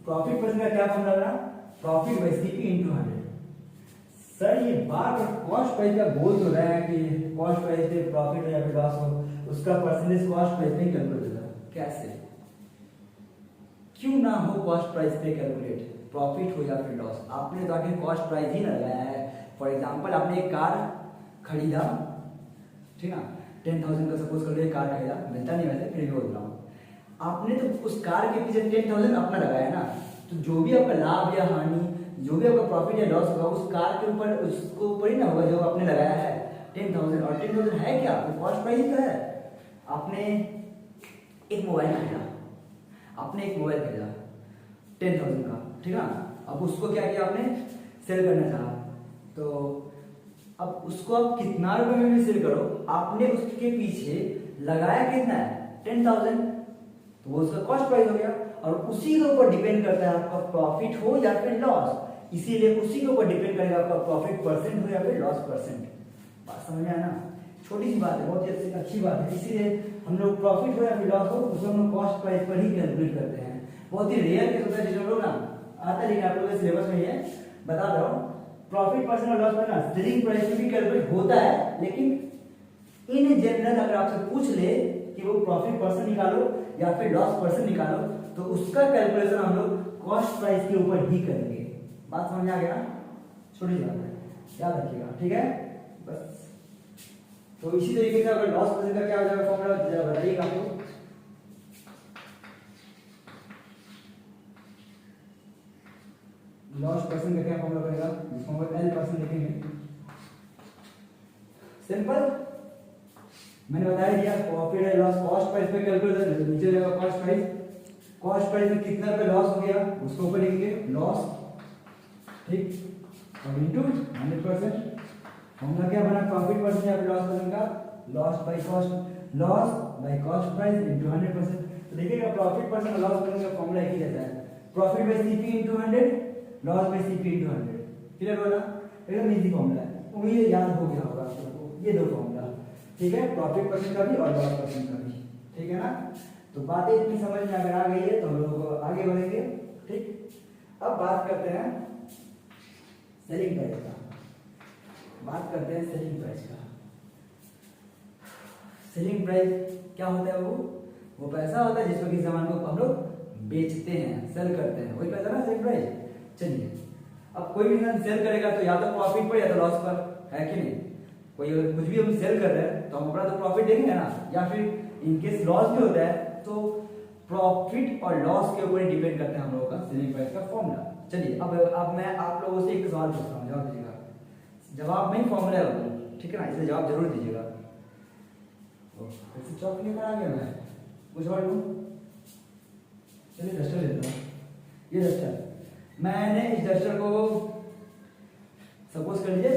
प्रॉफिट परसेंट का क्या फॉर्मूला बना? Profit by CP into 100। Sir ये बार कॉस्ट प्राइस का बोल तो रहा है कि कॉस्ट प्राइस पे प्रॉफिट हो या फिर लॉस हो उसका परसेंटेज कॉस्ट प्राइस पे कैलकुलेट होगा। कैसे? क्यों ना हो कॉस्ट प्राइस पे कैलकुलेट, प्रॉफिट हो या फिर लॉस, आपने तो आखिर कॉस्ट प्राइस ही लगाया है। फॉर एग्जांपल आपने एक कार खरीदा, ठीक है, 10,000 का सपोज कर लो, एक कार खरीदा, मिलता नहीं वैसे फिर भी बोल रहा हूँ, आपने तो उस कार के पीछे 10,000 अपना लगाया ना, तो जो भी आपका लाभ या हानि, जो भी आपका प्रॉफिट या लॉस होगा उस कार के ऊपर, उसको ऊपर ही ना होगा जो आपने लगाया है 10,000। और 10,000 है क्या? आपको कॉस्ट प्राइस ही तो है। आपने एक मोबाइल खरीदा, आपने एक मोबाइल खरीदा 10,000 का, ठीक है, अब उसको क्या किया आपने? सेल करना चाहा, तो अब उसको आप कितना रुपए में भी सेल करो, आपने उसके पीछे लगाया कितना है? 10,000, तो वो उसका कॉस्ट प्राइस हो गया। और उसी के ऊपर डिपेंड करता है आपका प्रॉफिट हो या फिर लॉस, इसीलिए उसी के ऊपर डिपेंड करेगा आपका प्रॉफिट परसेंट हो या फिर लॉस परसेंट। बात समझ में आया ना? छोटी सी बात है, बहुत ही अच्छी बात है, इसीलिए हम लोग प्रॉफिट हो या फिर लॉस हो उसको हम लोग कॉस्ट प्राइस पर ही कैलकुलेट करते हैं। बहुत ही रेयर केस होता है जिसमें लोग ना आता है, लेकिन आप लोगों के सिलेबस में ही है, बता रहा हूँ, प्रॉफिट परसेंट और लॉस पर ना सेलिंग प्राइस भी कैलकुलेट होता है, लेकिन इन जनरल अगर आपसे पूछ ले कि वो प्रॉफिट परसेंट निकालो या फिर लॉस परसेंट निकालो, तो उसका कैलकुलेशन हम लोग कॉस्ट प्राइस के ऊपर ही करेंगे। बात समझ आ गया? छोटी बात है, याद रखिएगा। ठीक है? बस तो इसी तरीके से अगर लॉस परसेंट का क्या हो जाएगा फॉर्मूला जरा बताइएगा आपको। लॉस परसेंट का क्या फॉर्मूला बनेगा? जिसको हम एल परसेंट लिखेंगे। सिंपल, मैंने बताया दिया प्रॉफिट है लॉस कॉस्ट प्राइस पे कैलकुलेट करना है, नीचे जाएगा कॉस्ट प्राइस, कॉस्ट प्राइस में कितना रुपए लॉस हो गया उसको ऊपर लिखेंगे लॉस, ठीक, और इनटू 100%। फॉर्मूला क्या बना? प्रॉफिट परसेंट या फिर लॉस परसेंट का? Loss by cost price into 100%। तो देखिएगा प्रॉफिट परसेंट और लॉस परसेंट का फॉर्मूला एक ही रहता है, profit by CP into 100, loss by CP into 100। Clear हुआ ना? एकदम इजी फॉर्मूला है, उम्मीद याद हो गया होगा आप लोगों को ये दो फॉर्मूला। ठीक है? प्रॉफिट परसेंट का भी और लॉस परसेंट का भी। ठीक है ना? तो बातें इतनी समझ में अगर आ गई है तो हम लोग आगे बढ़ेंगे। ठीक, अब बात करते हैं सेलिंग प्राइस का बात करते हैं। सेलिंग प्राइस का सेलिंग प्राइस क्या होता है? वो पैसा होता है जिसमें किसी सामान को हम लोग बेचते हैं, सेल करते हैं, वही पैसा ना सेलिंग प्राइस। चलिए, अब कोई भी इंसान सेल करेगा तो या तो प्रॉफिट पर या तो लॉस पर, है कि नहीं? कोई अगर कुछ भी हम सेल कर रहे हैं तो हम अपना तो प्रॉफिट देंगे ना, या फिर इनकेस लॉस भी होता है तो प्रॉफिट और लॉस के ऊपर डिपेंड करता है हम लोगों का सेलिंग प्राइस का फॉर्मूला। चलिए, अब मैं आप लोगों से एक सवाल पूछता हूँ, जवाब दीजिएगा। जवाब में ही फॉर्मूला है, ठीक है ना, इसलिए जवाब जरूर दीजिएगा। फिर चौक लेकर आ गया मैं, कुछ और लूँ? चलिए डस्टर लेता हूँ। ये डस्टर, मैंने इस डस्टर को सपोज कर लीजिए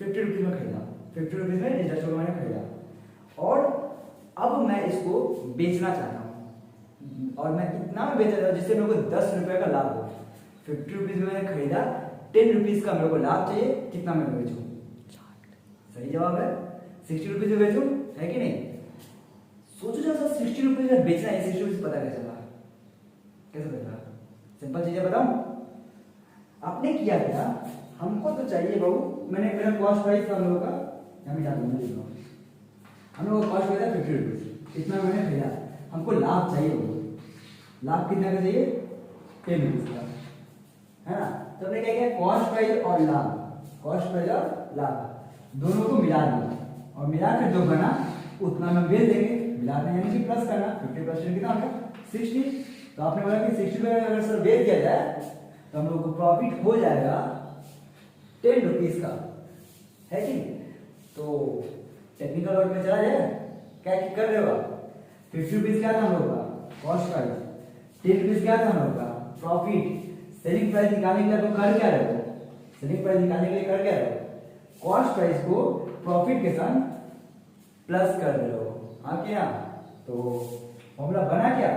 50 रुपीज में खरीदा। 50 रुपीज में इस डस्टर को मैंने खरीदा और अब मैं इसको बेचना चाहता हूँ और मैं कितना में बेच रहा हूँ जिससे मेरे को 10 रुपए का लाभ हो। 50 रुपीज में मैंने खरीदा, 10 रुपीज का मेरे को लाभ चाहिए, कितना में बेचूं? सही जवाब है 60 रुपीज में बेचूं, है कि नहीं? सोचो जरा, 60 रुपीज में बेचना है, 60 रुपीज पता कैसे चला? कैसे पता? सिंपल चीजें बताऊं। आपने किया क्या, हमको तो चाहिए बाबू, मैंने मेरा कॉस्ट प्राइस था हम लोगों का, हम लोगों का कॉस्ट प्राइस था 50 रुपीज, इतना मैंने खरीदा, हमको लाभ चाहिए बाबू। लाभ कितना का चाहिए? 10 रुपीज का, है ना? तो हमने क्या किया, कॉस्ट प्राइस और लाभ, कॉस्ट प्राइस और लाभ दोनों को मिला दिया और मिलाकर जो बना उतना में बेच देंगे। मिलाकर यानी कि प्लस करना, 50% कितना हो गया? 60। तो आपने बोला कि 60 रुपए अगर सर बेच दिया जाए तो हम लोग को प्रॉफिट हो जाएगा 10 रुपीज का, है कि? तो टेक्निकल वर्ड में चला जाए, क्या कर रहे हो आप? 50 रुपीज क्या था हम लोग का कॉस्ट प्राइस, 10 रुपीज क्या था हम लोग का प्रॉफिट। सेलिंग प्राइस निकालने के लिए तो कर क्या रहे हो? सेलिंग प्राइस निकालने के लिए कर क्या रहे हो? कॉस्ट प्राइस को प्रॉफिट के साथ प्लस कर रहे हो, हाँ क्या? तो फॉर्मूला बना क्या?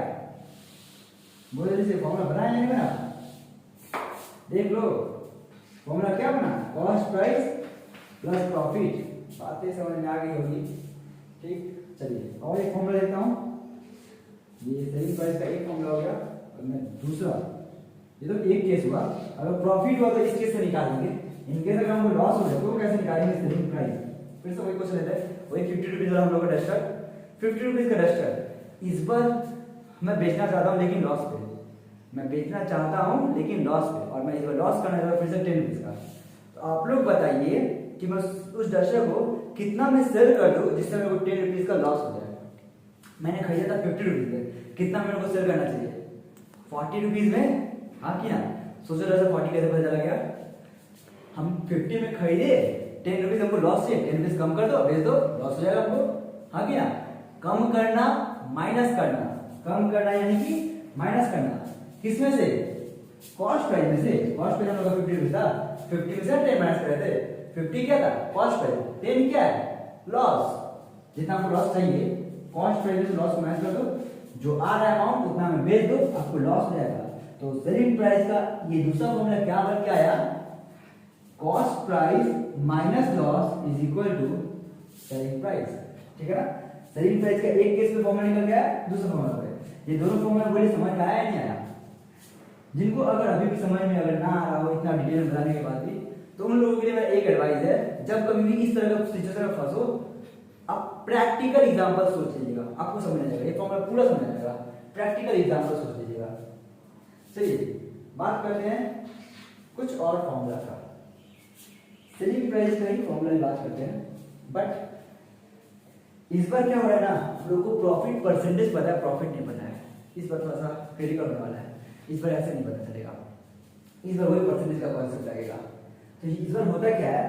बोलो जल्दी से, फॉर्मूला बना या नहीं बना? देख लो फॉर्मूला क्या बना, कॉस्ट प्राइस प्लस प्रॉफिट। बातें समझ में आ गई होगी, ठीक? चलिए और एक फॉर्मूला देता हूं। ये सेलिंग प्राइस का एक फॉर्मूला हो गया और मैं दूसरा, ये तो एक केस हुआ। अगर प्रॉफिट हुआ तो इस केस से निकालेंगे, इनकेस अगर हमको लॉस हो जाए तो कैसे निकालेंगे सेलिंग प्राइस? फिर से वही क्वेश्चन लेते हैं, वही 50 रुपीज वाला हम लोग का डस्टर, 50 रुपीज का डस्टर। इस बार मैं बेचना चाहता हूँ लेकिन लॉस पे, मैं बेचना चाहता हूँ लेकिन लॉस पे, और मैं इस बार लॉस करना चाहता हूँ फिर से 10 रुपीज का। तो आप लोग बताइए कि मैं उस डस्टर को कितना में सेल कर दूं जिससे मेरे को 10 रुपीज का लॉस हो जाए। मैंने खरीदा था 50 रुपीज में, कितना मेरे को सेल करना चाहिए? 40 रुपीज में, हाँ कि ना? सोचो जरा 40 कैसे पता चला गया? हम 50 में खरीदे, 10 रुपीज हमको लॉस चाहिए, 10 रुपीज कम कर दो, बेच दो, लॉस हो जाएगा हमको, हाँ कि ना? कम करना माइनस करना, कम करना यानी कि माइनस करना, किसमें से? कॉस्ट प्राइस में से। कॉस्ट प्राइस हम लोग 50 रुपीज था, 50 में से 10 माइनस कर रहे थे। 50 क्या था? कॉस्ट प्राइस, 10 क्या है? लॉस। जितना आपको लॉस चाहिए कॉस्ट प्राइस में लॉस माइनस कर दो, जो आ रहा है अमाउंट उतना में बेच दो, आपको लॉस हो जाएगा। तो सेलिंग प्राइस का ये दूसरा फॉर्मूला क्या बन के आया? Cost price minus loss is equal to selling price, ठीक है ना? सेलिंग प्राइस का एक केस में फॉर्मूला निकल गया, दूसरा फॉर्मूला पे। ये दोनों फॉर्मूला बोले समझ में आया या नहीं आया? जिनको अगर अभी भी समझ में अगर ना आ रहा हो इतना डिटेल में बताने के बाद भी, तो उन लोगों के लिए मेरा एक एडवाइस है, जब कभी भी इस तरह का सिचुएशन में फंसो, आप प्रैक्टिकल एग्जांपल सोच लीजिएगा, आपको समझ आ जाएगा, ये फॉर्मूला पूरा समझ आ जाएगा। प्रैक्टिकल एग्जांपल सोच लीजिएगा। चलिए बात करते हैं कुछ और फॉर्मूला का। सेलिंग प्राइस का ही फॉर्मूला की बात करते हैं, बट इस बार क्या हो रहा है ना, हम लोग को प्रॉफिट परसेंटेज पता है, प्रॉफिट नहीं पता है। इस बार थोड़ा सा क्रिटिकल होने वाला है, इस बार ऐसे नहीं पता चलेगा, इस बार वही परसेंटेज का कॉन्सेप्ट लगेगा। तो इस बार होता क्या है,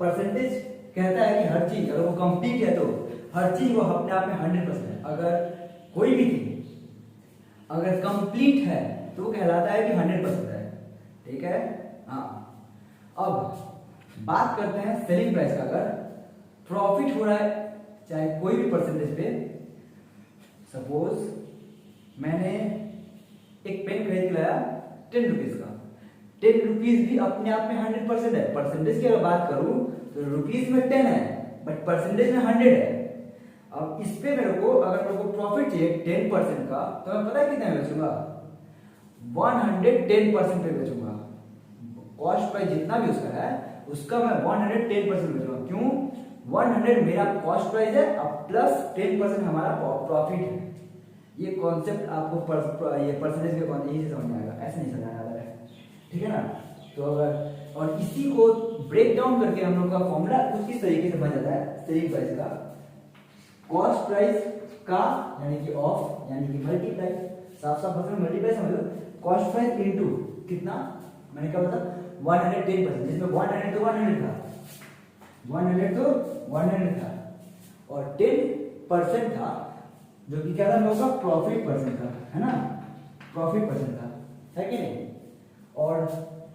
परसेंटेज कहता है कि हर चीज अगर वो कंप्लीट है तो हर चीज वो अपने आप में 100% है। अगर कोई भी चीज अगर कंप्लीट है तो वो कहलाता है कि 100% है, ठीक है? हाँ, अब बात करते हैं सेलिंग प्राइस का। अगर प्रॉफिट हो रहा है चाहे कोई भी परसेंटेज पे, सपोज मैंने एक पेन खरीद के लाया 10 रुपीज का, 10 रुपीज भी अपने आप में 100% है। परसेंटेज की अगर बात करूं तो रुपीज में 10 है बट परसेंटेज में 100 है। अब इस पे मेरे को अगर मेरे को प्रॉफिट चाहिए 10% का, तो मैं पता है कितना बेचूंगा? 110% पे बेचूंगा। कॉस्ट प्राइस जितना भी उसका है उसका मैं 110% बेच रहा हूँ। क्यों? 100 मेरा कॉस्ट प्राइस है अब प्लस 10% हमारा प्रॉफिट है। ये कॉन्सेप्ट आपको ये परसेंटेज के यही से समझ में आएगा, ऐसे नहीं समझाने वाला है, ठीक है ना। तो अगर और इसी को ब्रेक डाउन करके हम लोग का फॉर्मूला कुछ इस तरीके से बन जाता है सेलिंग प्राइस का, कॉस्ट प्राइस का यानी कि ऑफ यानी कि मल्टीप्लाई, साफ साफ परसेंट मल्टीप्लाई समझो, कॉस्ट प्राइस इनटू कितना, मैंने क्या बताया 110%, जिसमें 100 तो 100 था, 100 तो 100 था और 10% था जो कि क्या था हम लोग का प्रॉफिट परसेंट था, है ना, प्रॉफिट परसेंट था, है कि नहीं। और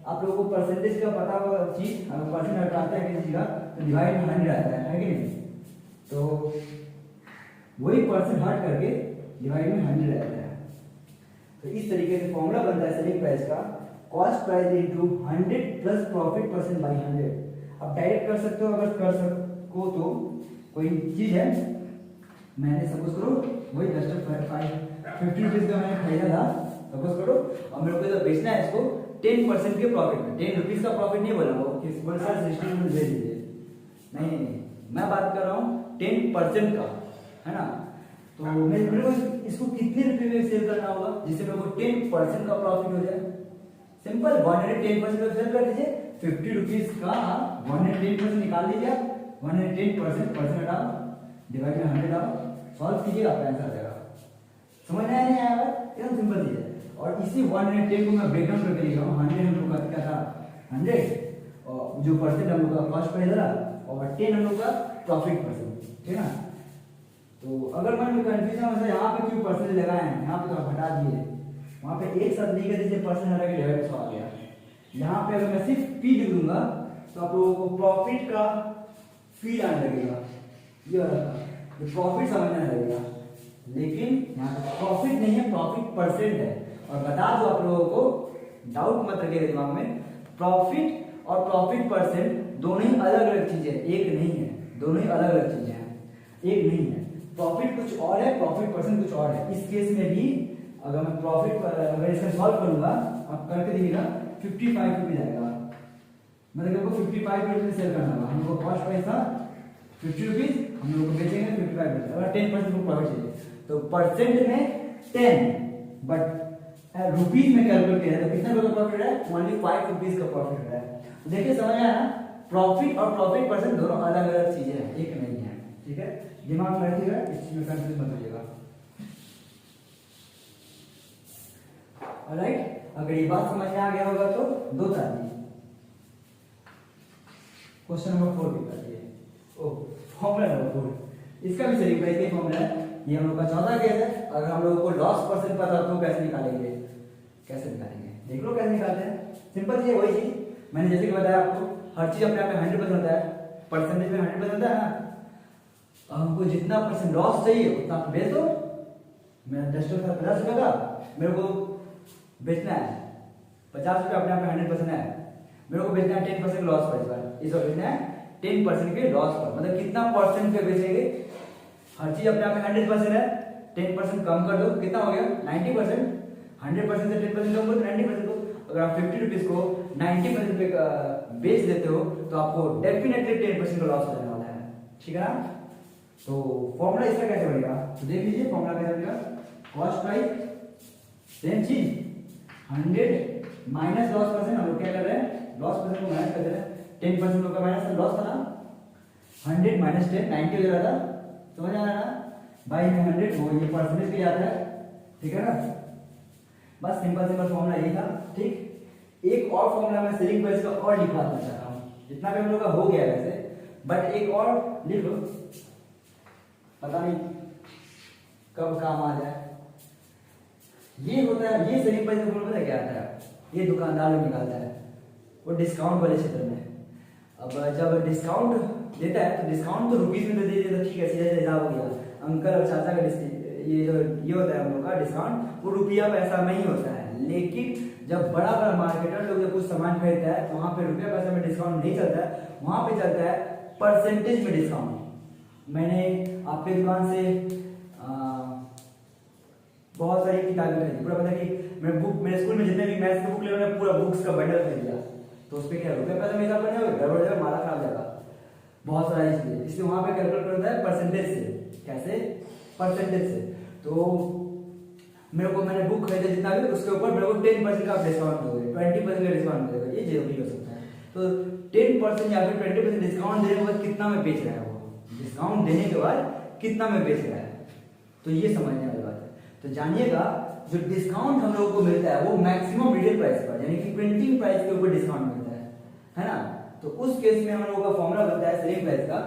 आप लोगों को परसेंटेज का पता होगा चीज, अगर परसेंट हटाते हैं किसी चीज का तो डिवाइड में 100 आता है कि नहीं, तो वही परसेंट हट करके डिवाइड में 100 आता है। तो इस तरीके से फॉर्मूला बनता है सेलिंग प्राइस का, cost price into 100 plus profit percent by 100। अब डायरेक्ट कर सकते हो, अगर कर सको तो कोई चीज है, मैंने सपोज करो वही जस्ट 50 रुपीज का मैंने खरीदा था सपोज करो, और मेरे को तो बेचना है इसको 10% के प्रॉफिट में, 10 रुपीज का प्रॉफिट नहीं बोला वो कि बोल सर सिस्टम में दे दीजिए, नहीं, मैं बात कर रहा हूँ 10% का, है ना। तो मेरे को इसको कितने रुपए में सेल करना होगा जिससे मेरे को 10% का प्रॉफिट हो जाए, सिंपल 110% का सेल कर दीजिए, 50 रुपीज का 110% निकाल दीजिए, 110% परसेंट हटाओ, डिवाइड में 100 आओ, सॉल्व कीजिए, आपका आंसर आ जाएगा। समझ में आया नहीं आया? एकदम सिंपल चीज है। और इसी 110 को मैं ब्रेक डाउन करके लिख रहा हूँ, 100 हम लोग का क्या था 100 और जो परसेंट हम लोग का कॉस्ट प्राइस था और 10 हम लोग का प्रॉफिट परसेंट, ठीक है ना। तो अगर मान लो कंफ्यूजन हो यहाँ पे क्यों परसेंट लगाए हैं, यहाँ पे तो आप हटा दिए, वहाँ पे एक साथ लिख दीजिए परसेंट हटा के डिवाइड 100 आ गया। यहाँ पे अगर मैं सिर्फ पी लिख दूंगा तो आप लोगों को प्रॉफिट का फी आने लगेगा, ये वाला प्रॉफिट समझने लगेगा, लेकिन यहाँ पे प्रॉफिट नहीं है, प्रॉफिट परसेंट है। और बता दो आप लोगों को, डाउट मत रखिएगा दिमाग में, प्रॉफिट और प्रॉफिट परसेंट दोनों ही अलग अलग चीजें, एक नहीं है, दोनों ही अलग अलग चीजें हैं, एक नहीं है। प्रॉफिट कुछ और है, प्रॉफिट परसेंट कुछ और है। इस केस में भी अगर मैं प्रॉफिट अगर इसका सॉल्व करूंगा, आप करके देखिएगा 55 रुपीज आएगा, मतलब को 55 रुपीज सेल करना होगा। हम लोग कॉस्ट प्राइस था 50 रुपीज, हम लोग को बेचेंगे 55 रुपीज, अगर 10% को प्रॉफिट चाहिए तो परसेंट में 10 बट रुपीज में कैलकुलेट किया तो कितना का प्रॉफिट है, ओनली 5 रुपीज का प्रॉफिट है। तो देखिए समझ आया ना, प्रॉफिट और प्रॉफिट परसेंट दोनों अलग अलग चीजें हैं, एक नहीं है, ठीक है। दिमाग में रखिएगा, इस चीज में कंफ्यूज मत होइएगा। ऑलराइट, अगर ये बात समझ में आ गया होगा तो दो ताली। क्वेश्चन नंबर 4 भी कर दिए। ओ फॉर्मूला नंबर 4, इसका भी सेलिंग प्राइस का फॉर्मूला है। ये हम लोग का चौथा केस है। अगर हम लोगों को लॉस परसेंट पता तो कैसे निकालेंगे, कैसे निकालेंगे देख लो कैसे निकालते हैं। सिंपल चीज है, वही चीज मैंने जैसे कि बताया आपको, हर चीज अपने आप में 100% होता है, परसेंटेज में 100% होता है ना। हमको जितना परसेंट लॉस चाहिए उतना बेच दो। मेरा 10 रुपये 50 रुपये का मेरे को बेचना है, 50 रुपये अपने आप में 100% है, मेरे को बेचना है 10% लॉस पर, इस बार बेचना है 10% के लॉस पर, मतलब कितना परसेंट पे बेचेंगे। हर चीज अपने आप में 100% है, 10% कम कर दो, कितना हो गया 90%। 100% से 10% कम करो 90% को। अगर आप 50 रुपीज को 90% पे बेच देते हो तो आपको डेफिनेटली 10% का लॉस होने वाला है, ठीक है ना। तो फॉर्मूला इसका कैसे बनेगा, तो देख लीजिए फॉर्मूला कैसे बनेगा। कॉस्ट प्राइस सेम चीज 100 माइनस लॉस परसेंट, हम लोग क्या कर रहे हैं लॉस परसेंट को माइनस कर दे रहे हैं, 10% का माइनस लॉस था ना, 100 माइनस 10 90 हो रहा था, समझ आ रहा है ना, बाई 100 वो ये परसेंटेज भी आता है, ठीक है ना। बस सिंपल सिंपल फॉर्मूला यही था, ठीक। एक और फॉर्मूला मैं सेलिंग प्राइस का और लिखवा देना चाहता हूँ, जितना भी हम लोग का हो गया वैसे, बट एक और लिख लो, पता नहीं कब काम आ जाए। ये होता है, ये सेलिंग प्राइस का फॉर्मूला क्या आता है, ये दुकानदार लोग निकालता है, वो डिस्काउंट वाले क्षेत्र में। अब जब डिस्काउंट देता है तो डिस्काउंट तो रुपीज में तो दे देता, ठीक है, सीधा सीधा हो गया। अंकल और चाचा का ये होता है हम लोग का डिस्काउंट, वो रुपया पैसा में ही होता है। लेकिन जब बड़ा बड़ा मार्केटर लोग जब कुछ सामान खरीदता है तो वहां पे रुपया पैसा में डिस्काउंट नहीं चलता है, वहां पे चलता है परसेंटेज में डिस्काउंट। मैंने आपके दुकान से बहुत सारी किताबें खरीदी, पूरा मतलब कि मैं बुक, मेरे स्कूल में जितने भी मैथ्स की बुक ले, मैंने पूरा बुक्स का बंडल खरीद लिया, तो उस पर क्या रुपये पैसे में हिसाब करने होगा, गड़बड़ हो जाएगा, माला खराब जाएगा, बहुत सारा इसलिए वहां पे कैलकुलेट करता है परसेंटेज से। कैसे? परसेंटेज से। तो मेरे को, मैंने बुक खरीदा जितना भी, उसके ऊपर मेरे को 10% का डिस्काउंट दोगे, 20% का डिस्काउंट मिलेगा, ये जरूरी हो सकता है। तो 10% या फिर 20% डिस्काउंट देने के बाद कितना में बेच रहा है वो, डिस्काउंट देने के बाद कितना में बेच रहा है, तो ये समझने वाली बात है। तो जानिएगा, जो डिस्काउंट हम लोगों को मिलता है वो मैक्सिमम रिटेल प्राइस पर, यानी कि प्रिंटिंग प्राइस के ऊपर डिस्काउंट मिलता है ना। तो उस केस में हम लोगों का फॉर्मूला बनता है सेलिंग प्राइस का,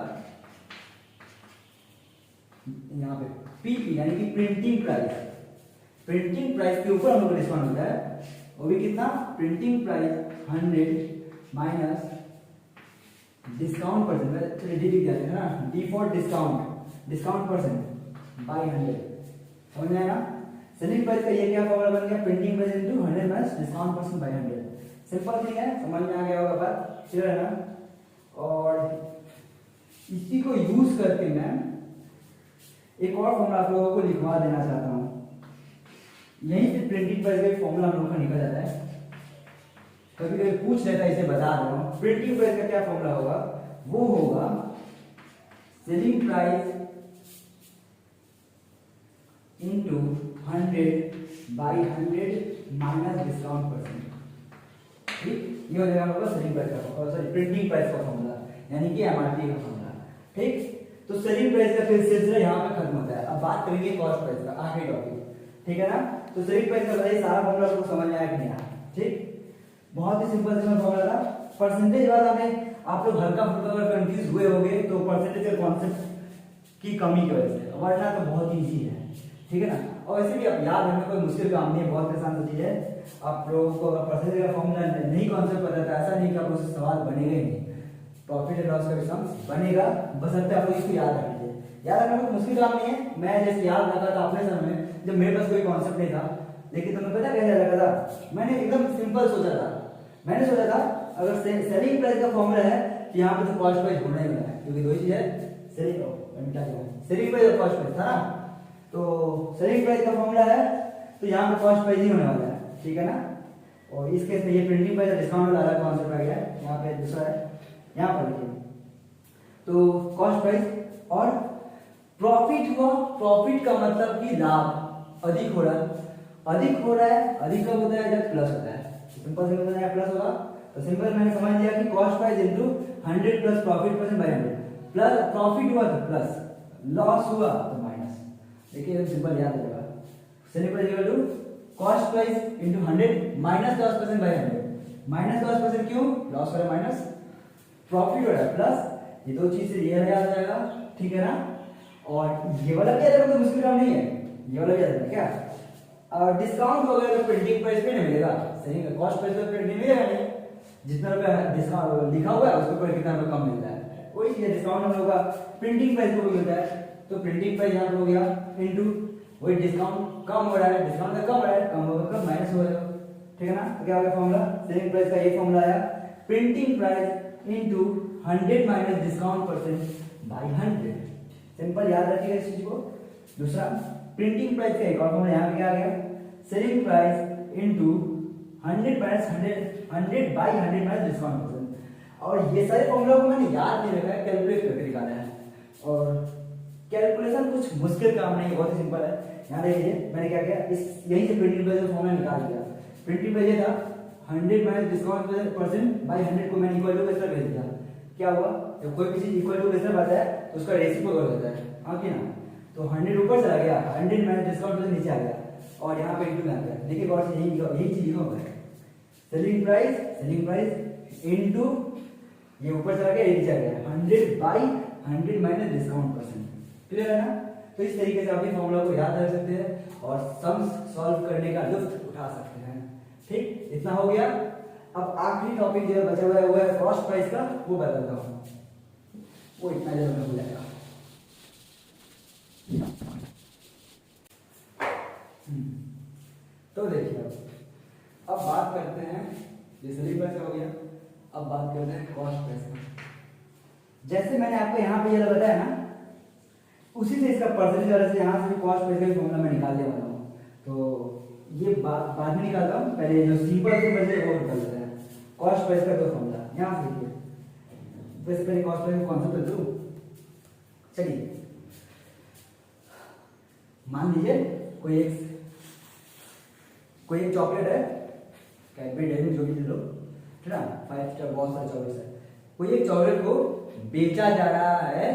यहाँ पे पीपी यानी कि प्रिंटिंग प्राइस। प्रिंटिंग प्राइस के ऊपर हम लोग को डिस्काउंट मिलता है, वो भी कितना? Printing price 100 minus discount percent, चलिए डी लिख देते हैं ना, D for discount, discount percent by 100। समझ में आया ना? सेलिंग प्राइस का ये क्या फॉर्मूला बन गया? Printing price into 100 minus discount percent by 100। Simple thing है, समझ में आ गया होगा बात, क्लियर है ना। और इसी को यूज करके मैं एक और फॉर्मूला आप लोगों को लिखवा देना चाहता हूं। यहीं से प्रिंटिंग प्राइस का फॉर्मूला हम लोगों का निकल जाता है, कभी कभी पूछ लेता है, इसे बता रहा हूं। प्रिंटिंग प्राइस का क्या फॉर्मूला होगा? वो होगा selling price into 100 by 100 minus discount percent. ठीक, ये हो जाएगा हमारा सेलिंग प्राइस का, और सॉरी प्रिंटिंग प्राइस का फॉर्मूला, यानी कि एमआरपी का फॉर्मूला। ठीक, तो सेलिंग प्राइस का फिर सिलसिला यहाँ पे खत्म होता है। अब बात करेंगे कॉस्ट प्राइस का, आखिरी टॉपिक, ठीक है ना। तो सेलिंग प्राइस का बताइए सारा फॉर्मूला आपको समझ में आया कि नहीं आया? ठीक, बहुत ही सिंपल फॉर्मूला था। परसेंटेज वाला में आप लोग हल्का फुल्का अगर कंफ्यूज हुए होंगे तो परसेंटेज के कॉन्सेप्ट की कमी की वजह से, वरना तो बहुत इजी है, ठीक है ना। और वैसे भी आप याद रखना कोई मुश्किल काम नहीं है, बहुत आसान चीज है। आप लोगों को अगर परसेंटेज का फॉर्मूला नहीं कॉन्सेप्ट पता था, ऐसा नहीं कि आप उससे सवाल बनेगा ही नहीं, प्रॉफिट एंड लॉस का भी सम बनेगा, बशर्ते आप लोग इसको याद रख लीजिए। याद रखना कोई मुश्किल काम नहीं है। मैं जैसे याद रखा था अपने समय में, जब मेरे पास कोई कॉन्सेप्ट नहीं था, लेकिन तुम्हें पता कैसे रखा था? मैंने एकदम सिंपल सोचा था। मैंने सोचा था अगर सेलिंग प्राइस का फॉर्मूला है तो यहाँ पे तो कॉस्ट प्राइस होना ही होना है, क्योंकि दो ही चीज है, सेलिंग प्राइस और कॉस्ट प्राइस था ना। तो सेलिंग प्राइस का फॉर्मूला है तो यहाँ पे कॉस्ट प्राइस ही होने वाला है, ठीक है ना। और इस केस में ये प्रिंटिंग प्राइस डिस्काउंट वाला अलग कॉन्सेप्ट आ गया है, यहाँ पे दूसरा है, यहाँ पर लिखिए। तो कॉस्ट प्राइस और प्रॉफिट हुआ, प्रॉफिट का मतलब कि लाभ अधिक हो रहा है, अधिक हो रहा है, अधिक कब होता है? जब प्लस होता है। सिंपल सिंपल है, प्लस होगा तो सिंपल मैंने समझ लिया कि cost price into 100 plus profit percent by 100, plus profit हुआ तो प्लस, लॉस हुआ तो माइनस। देखिए सिंपल याद रहेगा, selling price equal to cost price into 100 minus loss percent by 100। Minus loss percent क्यों? लॉस हो रहा है माइनस, प्रॉफिट हो रहा है प्लस, ये दो चीज से ये याद रहेगा, ठीक है ना। और ये वाला क्या है, तो मुश्किल काम नहीं है, ये वाला याद रखना क्या। और डिस्काउंट वगैरह तो प्रिंटिंग प्राइस पे नहीं मिलेगा, सही है, कॉस्ट प्राइस पे प्रिंटिंग मिलेगा नहीं, जितना रुपया डिस्काउंट लिखा हुआ है उसके ऊपर कितना रुपया कम मिलता है, वही चीज डिस्काउंट हम लोग का प्रिंटिंग प्राइस को मिलता है। तो प्रिंटिंग प्राइस यहाँ पे हो गया इनटू वही डिस्काउंट कम हो रहा है, डिस्काउंट का कम हो रहा है, कम होगा कम माइनस हो जाएगा, ठीक है ना। तो क्या हो गया फॉर्मूला, सेलिंग प्राइस का ये फॉर्मूला आया, printing price into 100 minus discount percent by 100। Simple याद रखिएगा इस चीज को। दूसरा प्रिंटिंग प्राइस का एक और फॉर्मूला यहाँ पे क्या आ गया, selling price into 100 minus 100 by 100 minus discount percent. और ये सारे फॉर्मूला को मैंने याद नहीं रखा है, कैलकुलेट करके निकाला है। और कैलकुलेशन कुछ मुश्किल काम नहीं है, बहुत ही सिंपल है। यहाँ देखिए मैंने क्या किया, इस यहीं से प्रिंटिंग प्राइस का फॉर्मूला निकाल दिया। प्रिंटिंग प्राइस ये था 100 माइनस डिस्काउंट परसेंट बाय 100 को मैंने इक्वल टू कैसे भेज दिया। क्या हुआ, जब कोई भी चीज इक्वल टू कैसे आता है तो उसका रेसिप्रोकल हो जाता है, हाँ कि ना। तो 100 ऊपर चला गया, 100 माइनस डिस्काउंट परसेंट नीचे आ गया, और यहाँ पे इनटू में आ गया। देखिए गौर से यही चीज लिखा हुआ है, सेलिंग प्राइस इनटू ये ऊपर चला गया, ये नीचे आ गया, 100 by 100 minus discount percent. Clear है ना। तो इस तरीके से आप इस फॉर्मूला को याद रख सकते हैं और सम्स सॉल्व करने का लुत्फ उठा सकते हैं। ठीक, इतना हो गया। अब आखिरी टॉपिक जो बचा हुआ है कॉस्ट प्राइस का, वो बताता हूँ, वो इतना जल्द में हो जाएगा। तो देखिए अब बात करते हैं, ये सेलिंग प्राइस हो गया, अब बात करते हैं कॉस्ट प्राइस का। जैसे मैंने आपको यहाँ पे ये बताया ना, उसी से इसका परसेंटेज वाले से यहाँ से भी कॉस्ट प्राइस का फॉर्मूला मैं निकालने वाला हूँ। तो ये बाद में निकालता हूँ, पहले जो सिंपल से पहले वो निकाल लेते हैं। कॉस्ट प्राइस का दो फॉर्मूला यहाँ से देखिए, वैसे पहले कॉस्ट प्राइस का कॉन्सेप्ट तो दूं। चलिए मान लीजिए कोई एक चॉकलेट है, कैडबरी डेयरी जो भी ले लो, ठीक है ना, 5 स्टार बहुत सारे चॉकलेट है। कोई एक चॉकलेट को बेचा जा रहा है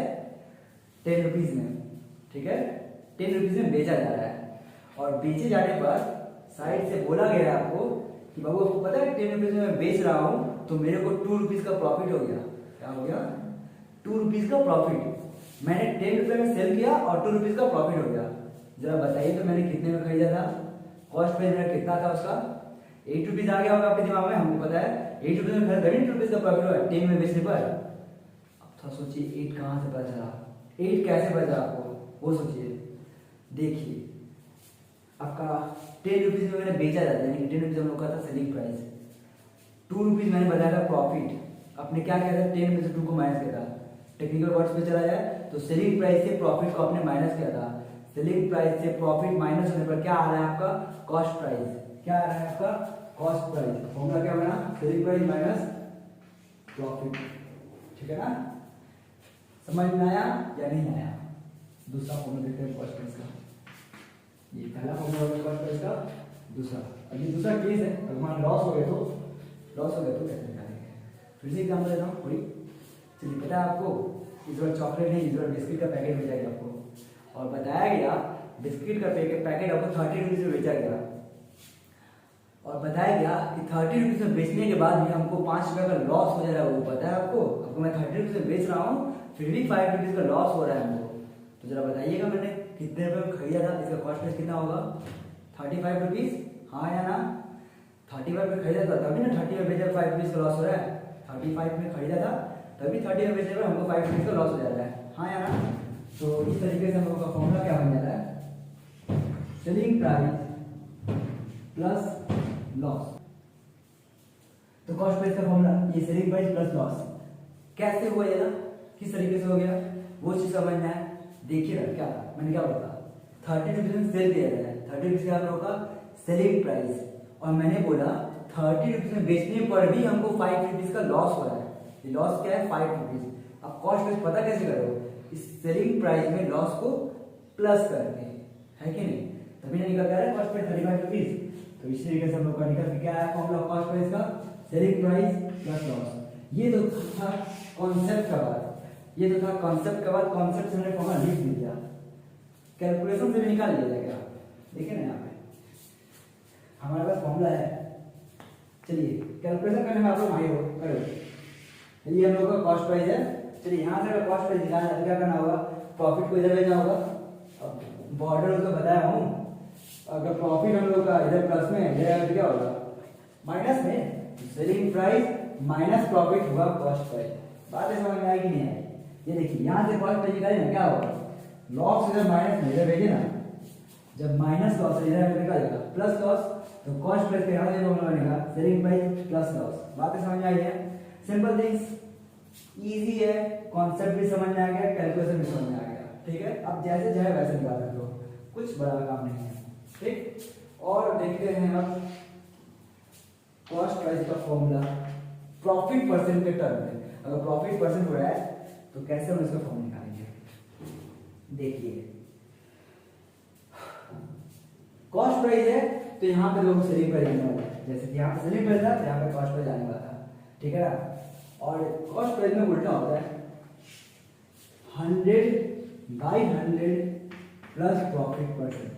10 रुपीज में, ठीक है, 10 रुपीज में बेचा जा रहा है। और बेचे जाने पर साइड से बोला गया है आपको कि बाबू आपको पता है 10 रुपीज में मैं बेच रहा हूं तो मेरे को 2 रुपीज का प्रॉफिट हो गया। क्या हो गया? 2 रुपीज का प्रॉफिट। मैंने 10 रुपए में सेल किया और 2 रुपीज का प्रॉफिट हो गया। जरा बताइए तो मैंने कितने में खरीदा था? कॉस्ट प्राइस मेरा कितना था उसका? 8 रुपीज आ गया होगा आपके दिमाग में, हमको पता है 8 रुपीज में खरीदा, 8 रुपीज का प्रॉफिट हुआ 10 में बेचने पर। अब थोड़ा सोचिए 8 कहाँ से पता चला, 8 कैसे पता आपको वो सोचिए। देखिए आपका 10 रुपीज में मैंने बेचा जाता है, 10 रुपीज हम लोग का था सेलिंग प्राइस, 2 रुपीज मैंने बताया था प्रॉफिट। आपने क्या किया था? 10 में से 2 को माइनस किया था। टेक्निकल वर्ड्स पे चला जाए तो सेलिंग प्राइस से प्रॉफिट को आपने माइनस किया था। सेलिंग प्राइस से प्रॉफिट माइनस होने पर क्या आ रहा है आपका? Cost price. क्या आ रहा है आपका? Cost price. फॉर्मूला क्या बना? सेलिंग प्राइस माइनस प्रॉफिट, ठीक है ना? समझ में आया या नहीं आया? दूसरा फॉर्मूला देखते हैं कॉस्ट प्राइस का। ये पहला फॉर्मूला है कॉस्ट प्राइस का। दूसरा, अभी दूसरा केस है, अगर मान लॉस हो गए तो कैसे निकालेंगे? फिर से एग्जाम्पल देता हूँ कोई। चलिए पता है आपको इस बार चॉकलेट नहीं, इस बार बिस्किट का पैकेट बेचा गया आपको, और बताया गया बिस्किट का पैकेट आपको 30 रुपीज में बेचा गया, और बताया गया कि 30 रुपीज में बेचने के बाद भी हमको 5 रुपए का लॉस हो जा रहा है। वो पता है आपको मैं 30 रुपीज में बेच रहा हूँ फिर भी 5 रुपीज का लॉस हो रहा है हमको। तो जरा बताइएगा मैंने कितने रुपए में खरीदा था, इसका कॉस्ट प्राइस कितना होगा? 35 रुपीज, हाँ या ना? 35 में खरीदा था तभी ना 30 में बेचा 5 रुपीज का लॉस हो रहा है। 35 में खरीदा था तभी 30 में बेचे पर हमको 5 रुपीज का लॉस हो जा रहा है, हाँ या ना? तो इस तरीके से हम लोगों का फॉर्मूला क्या बन जाता है? Selling price plus loss. तो कॉस्ट प्राइस का फॉर्मूला ये सेलिंग प्राइस प्लस लॉस कैसे हुआ, ये ना किस तरीके से हो गया वो चीज समझना है। देखिए ना क्या मैंने क्या बोला, 30 रुपीज में सेल दिया गया है, 30 रुपीज का हम लोगों का सेलिंग प्राइस, और मैंने बोला 30 रुपीज में बेचने पर भी हमको 5 रुपीज का लॉस हो रहा है। ये लॉस क्या है? 5 रुपीज। अब कॉस्ट प्राइस पता कैसे करो? इस सेलिंग प्राइस में लॉस को प्लस करके, है कि नहीं? तभी ना निकल रहा है कॉस्ट प्राइस 35 रुपीज। तो इस तरीके से हम लोग का निकल के क्या आया फॉर्मूला कॉस्ट प्राइस का? Selling price plus loss. ये तो था कॉन्सेप्ट का बात, ये तो था कॉन्सेप्ट का बात। कॉन्सेप्ट से मैंने फॉर्मूला लिख दिया, कैलकुलेशन से भी निकाल लिया जाएगा। देखिए ना यहाँ पे हमारे पास फॉर्मूला है। चलिए कैलकुलेशन करने में आप लोग माहिर हो, करो। ये हम लोग का कॉस्ट प्राइस है। चलिए यहाँ से अगर कॉस्ट प्राइस निकालना है तो क्या करना होगा? प्रॉफिट को इधर लेना होगा। अब बॉर्डर तो बताया हूँ, अगर प्रॉफिट हम लोग का इधर प्लस में है, इधर तो क्या होगा? माइनस में। सेलिंग प्राइस माइनस प्रॉफिट हुआ कॉस्ट प्राइस। बात है समझ में आएगी नहीं आएगी? ये देखिए यहाँ से कॉस्ट प्राइस निकाले ना, क्या होगा? लॉस इधर माइनस में, इधर भेजिए ना, जब माइनस लॉस इधर निकालेगा प्लस लॉस, तो कॉस्ट प्राइस का यहाँ से बनेगा सेलिंग प्राइस प्लस लॉस। बातें समझ में आई है? सिंपल थिंग्स, इजी है, कॉन्सेप्ट भी समझ में आ गया, कैलकुलेशन भी समझ में आ गया, ठीक है? अब जैसे चाहे वैसे निकाल सकते हो, कुछ बड़ा काम नहीं है, ठीक? और देखते हैं अब कॉस्ट प्राइस का फॉर्मूला प्रॉफिट परसेंट के टर्म में। अगर प्रॉफिट परसेंट हो रहा है तो कैसे हम इसका फॉर्मूला निकालेंगे? देखिए कॉस्ट प्राइस है तो यहाँ पे लोगों को सेलिंग प्राइस आने वाला है, जैसे कि यहाँ पे सेलिंग प्राइस था तो यहाँ पे कॉस्ट प्राइस आने वाला था, ठीक है ना? और कॉस्ट प्राइस में उल्टा होता है 100/100 प्लस प्रॉफिट परसेंट।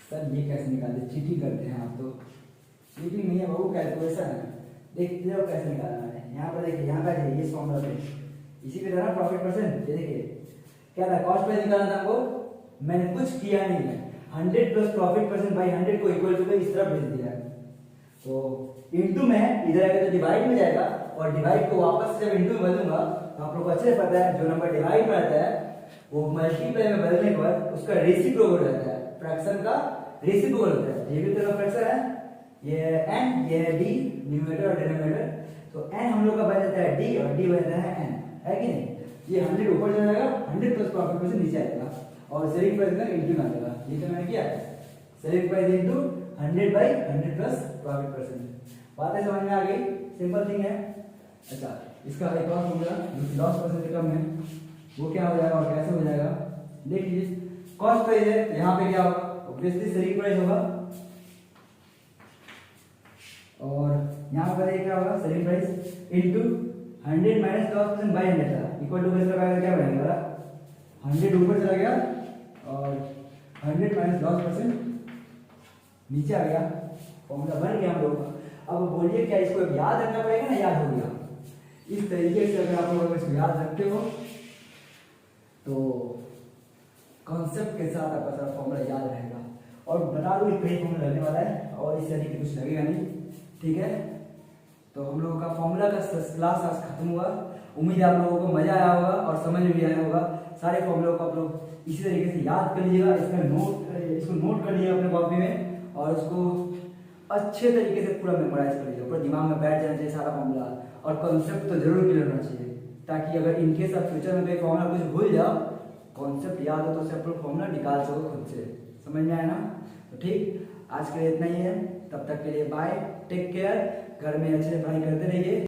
सर ये कैसे निकालते? चीटिंग करते हैं आप तो। चीटिंग नहीं है बाबू, कैलकुलेशन है। देखते हो कैसे निकाला मैंने। यहाँ पर देखिए, यहाँ पर ये फॉर्मूला पे इसी की तरह प्रॉफिट परसेंट। ये देखिए क्या था? कॉस्ट प्राइस निकालना था हमको, मैंने कुछ किया नहीं है। 100 प्लस प्रॉफिट परसेंट बाई 100 को इक्वल टू इस तरफ भेज दिया है। तो इनटू में इधर आएगा तो डिवाइड में जाएगा, और डिवाइड को वापस जब इनटू में बदलूंगा तो आप लोग को अच्छे से पता है जो नंबर डिवाइड में आता है वो मल्टीप्लाई में बदलने पर उसका रेसिप्रोकल रहता है, फ्रैक्शन का रेसिप्रोकल होता है। ये भी तरह फ्रैक्शन है, ये n, ये है d, न्यूमरेटर और डिनोमिनेटर। तो n हम लोग का बन जाता है d और d बन जाता है n, है कि नहीं? ये 100 ऊपर चला जाएगा, 100 प्लस प्रॉफिट परसेंट नीचे आएगा, और सेलिंग प्राइस का इनटू में आएगा। ये तो मैंने किया है, selling price into 100/100 plus profit percent. बातें समझ में आ गई? सिंपल थिंग है। अच्छा, इसका एक और फॉर्मूला जो 10% से कम है वो क्या हो जाएगा और कैसे हो जाएगा देख लीजिए। कॉस्ट प्राइस है, यहाँ पे क्या होगा, ऑब्वियसली सेलिंग प्राइस होगा, और यहाँ पर क्या होगा, selling price into 100 minus 10% by 100 था इक्वल टू क्या बनेगा, 100 ऊपर चला गया और 100 माइनस 10% नीचे आ गया, फॉर्मूला बन गया हम लोगों का। अब बोलिए क्या इसको याद रखना पड़ेगा ना, याद हो गया। इस तरीके से अगर आप लोग इसको याद रखते हो तो कॉन्सेप्ट के साथ आपका सारा फॉर्मूला याद रहेगा। और बता दूं कई फॉर्मूला लगने वाला है और इस तरीके कुछ लगेगा नहीं, ठीक है। तो हम लोगों का फॉर्मूला का क्लास आज खत्म हुआ। उम्मीद है आप लोगों को मजा आया होगा और समझ में भी आया होगा। सारे फॉर्मूलों को आप लोग इसी तरीके से याद कर लीजिएगा, इसको नोट कर लीजिएगा अपने कॉपी में और उसको अच्छे तरीके से पूरा मेमोराइज कर लीजिएगा, पूरा दिमाग में बैठ जाना चाहिए सारा फॉर्मूला। और कॉन्सेप्ट तो जरूर क्लियर होना चाहिए, ताकि अगर इनकेस आप फ्यूचर में कोई फॉर्मूला कुछ भूल जाओ, कॉन्सेप्ट याद हो तो उससे आप फॉर्मूला निकाल सको खुद से। समझ में आया ना? तो ठीक, आज के लिए इतना ही है। तब तक के लिए बाय, टेक केयर, घर में अच्छे से पढ़ाई करते रहिए।